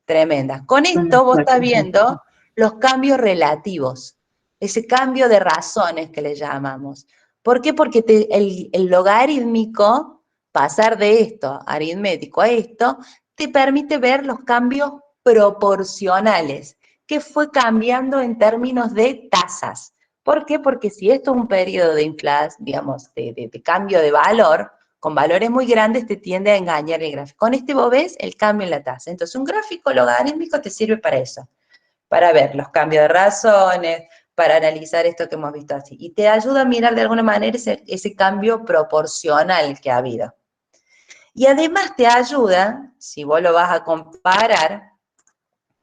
tremendas. Con esto vos estás viendo los cambios relativos, ese cambio de razones que le llamamos. ¿Por qué? Porque el logarítmico, pasar de esto aritmético a esto, te permite ver los cambios proporcionales, que fue cambiando en términos de tasas. ¿Por qué? Porque si esto es un periodo de inflación, digamos, de cambio de valor, con valores muy grandes te tiende a engañar el gráfico. Con este vos ves el cambio en la tasa. Entonces, un gráfico logarítmico te sirve para eso, para ver los cambios de razones, para analizar esto que hemos visto así. Y te ayuda a mirar de alguna manera ese cambio proporcional que ha habido. Y además te ayuda, si vos lo vas a comparar,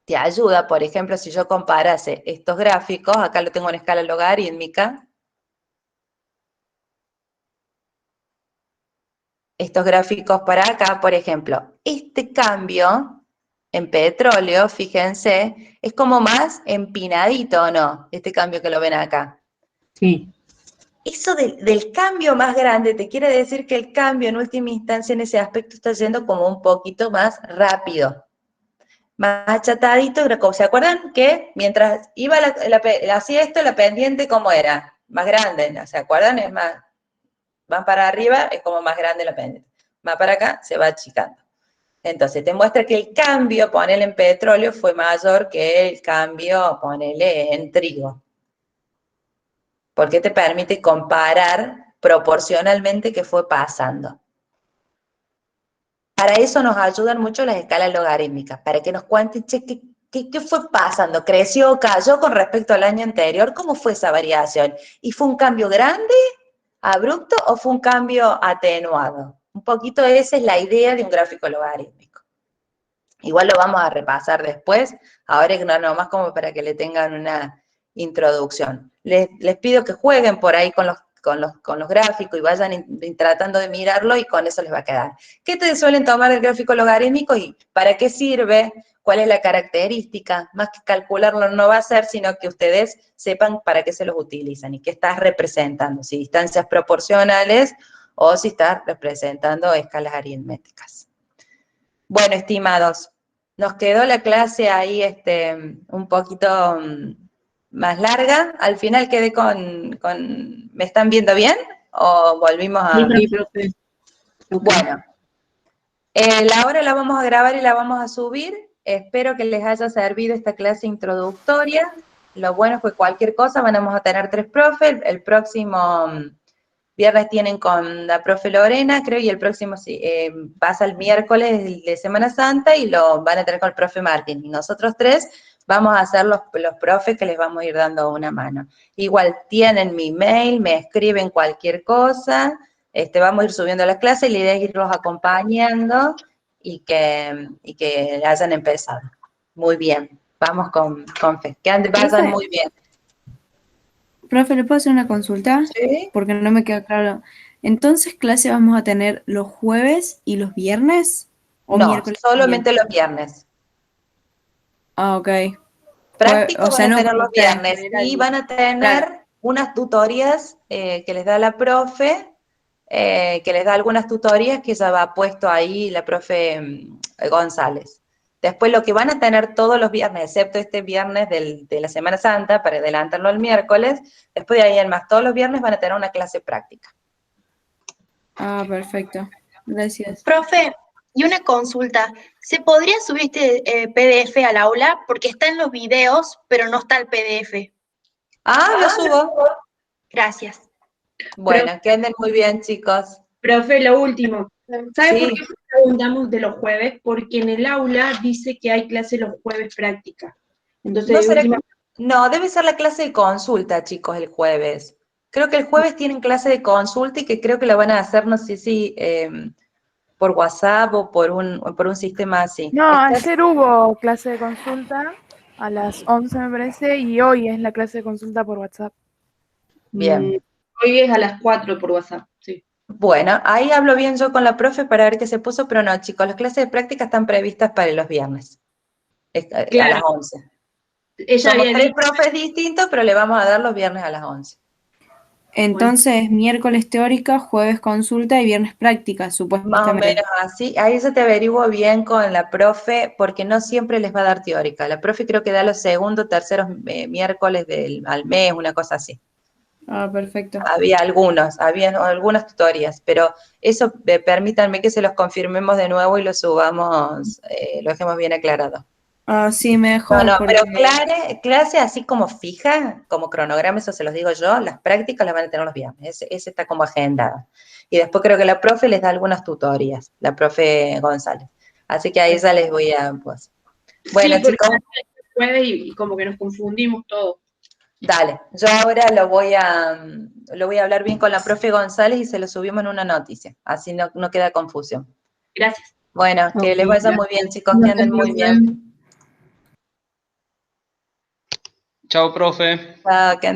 te ayuda, por ejemplo, si yo comparase estos gráficos, acá lo tengo en escala logarítmica, estos gráficos para acá, por ejemplo, este cambio en petróleo, fíjense, es como más empinadito, ¿o no? Este cambio que lo ven acá. Sí. Eso del cambio más grande te quiere decir que el cambio en última instancia en ese aspecto está yendo como un poquito más rápido, más achatadito. ¿Se acuerdan que mientras iba hacía esto, la pendiente cómo era? Más grande, ¿no? ¿Se acuerdan? Es más para arriba es como más grande la pendiente. Más para acá se va achicando. Entonces, te muestra que el cambio, ponele en petróleo, fue mayor que el cambio, ponele en trigo. Porque te permite comparar proporcionalmente qué fue pasando. Para eso nos ayudan mucho las escalas logarítmicas, para que nos cuenten, che, ¿qué fue pasando? ¿Creció o cayó con respecto al año anterior? ¿Cómo fue esa variación? ¿Y fue un cambio grande, abrupto, o fue un cambio atenuado? Un poquito esa es la idea de un gráfico logarítmico. Igual lo vamos a repasar después, ahora que no nomás como para que le tengan una introducción. Les pido que jueguen por ahí con los gráficos y vayan tratando de mirarlo y con eso les va a quedar. ¿Qué te suelen tomar el gráfico logarítmico y para qué sirve? ¿Cuál es la característica? Más que calcularlo no va a ser, sino que ustedes sepan para qué se los utilizan y qué estás representando, si distancias proporcionales o si estás representando escalas aritméticas. Bueno, estimados, nos quedó la clase ahí un poquito más larga. Al final quedé con ¿me están viendo bien? ¿O volvimos a...? Sí, profe. Bueno, la hora la vamos a grabar y la vamos a subir. Espero que les haya servido esta clase introductoria. Lo bueno es que cualquier cosa vamos a tener 3 profes. El próximo viernes tienen con la profe Lorena, creo, y el próximo pasa el miércoles de Semana Santa y lo van a tener con el profe Martín. Y nosotros 3 vamos a ser los profes que les vamos a ir dando una mano. Igual tienen mi mail, me escriben cualquier cosa, vamos a ir subiendo las clases y la idea es irlos acompañando y que hayan empezado. Muy bien, vamos con fe. Que vayan muy bien. Profe, ¿le puedo hacer una consulta? Sí. Porque no me queda claro. Entonces, ¿clase vamos a tener los jueves y los viernes? ¿O No, miércoles solamente también? los viernes. Ah, ok. Prácticos O sea, van a no tener los ustedes, en viernes general. y van a tener Claro. unas tutorías que les da la profe, que les da algunas tutorías que ya va puesto ahí la profe González. Después lo que van a tener todos los viernes, excepto este viernes de la Semana Santa, para adelantarlo al miércoles, después de ahí en más, todos los viernes van a tener una clase práctica. Ah, perfecto. Gracias. Profe, y una consulta. ¿Se podría subir este PDF al aula? Porque está en los videos, pero no está el PDF. Ah, lo subo. Gracias. Bueno, que anden muy bien, chicos. Profe, lo último. ¿Sabe por Sí. qué preguntamos de los jueves? Porque en el aula dice que hay clase los jueves práctica. Entonces, No, de última, no, debe ser la clase de consulta, chicos, el jueves. Creo que el jueves tienen clase de consulta y que creo que la van a hacer, no sé si por WhatsApp o por un sistema así. No, ayer hubo clase de consulta a las 11 me parece, y hoy es la clase de consulta por WhatsApp. Bien. hoy es a las 4 por WhatsApp, sí. Bueno, ahí hablo bien yo con la profe para ver qué se puso, pero no, chicos, las clases de práctica están previstas para los viernes, a Claro. las 11. Ella Somos había 3 dicho, profes distintos, pero le vamos a dar los viernes a las 11. Entonces, miércoles teórica, jueves consulta y viernes práctica, Más o supuestamente. menos así. Ahí se te averiguo bien con la profe, porque no siempre les va a dar teórica. La profe creo que da los segundos, terceros miércoles al mes, una cosa así. Ah, perfecto. Había algunas tutorías, pero eso permítanme que se los confirmemos de nuevo y lo subamos, lo dejemos bien aclarado. Ah, sí, mejor. No, porque... pero clase así como fija, como cronograma, eso se los digo yo, las prácticas las van a tener los viernes, ese está como agendada. Y después creo que la profe les da algunas tutorías, la profe González. Así que ahí ya les voy a... Pues. Bueno, sí, porque chicos, jueves y como que nos confundimos todos. dale, yo ahora lo voy a hablar bien con la profe González y se lo subimos en una noticia, así no queda confusión. Gracias. Bueno, que les vaya muy bien, chicos, que anden muy bien. Chao, profe. Chao, que anden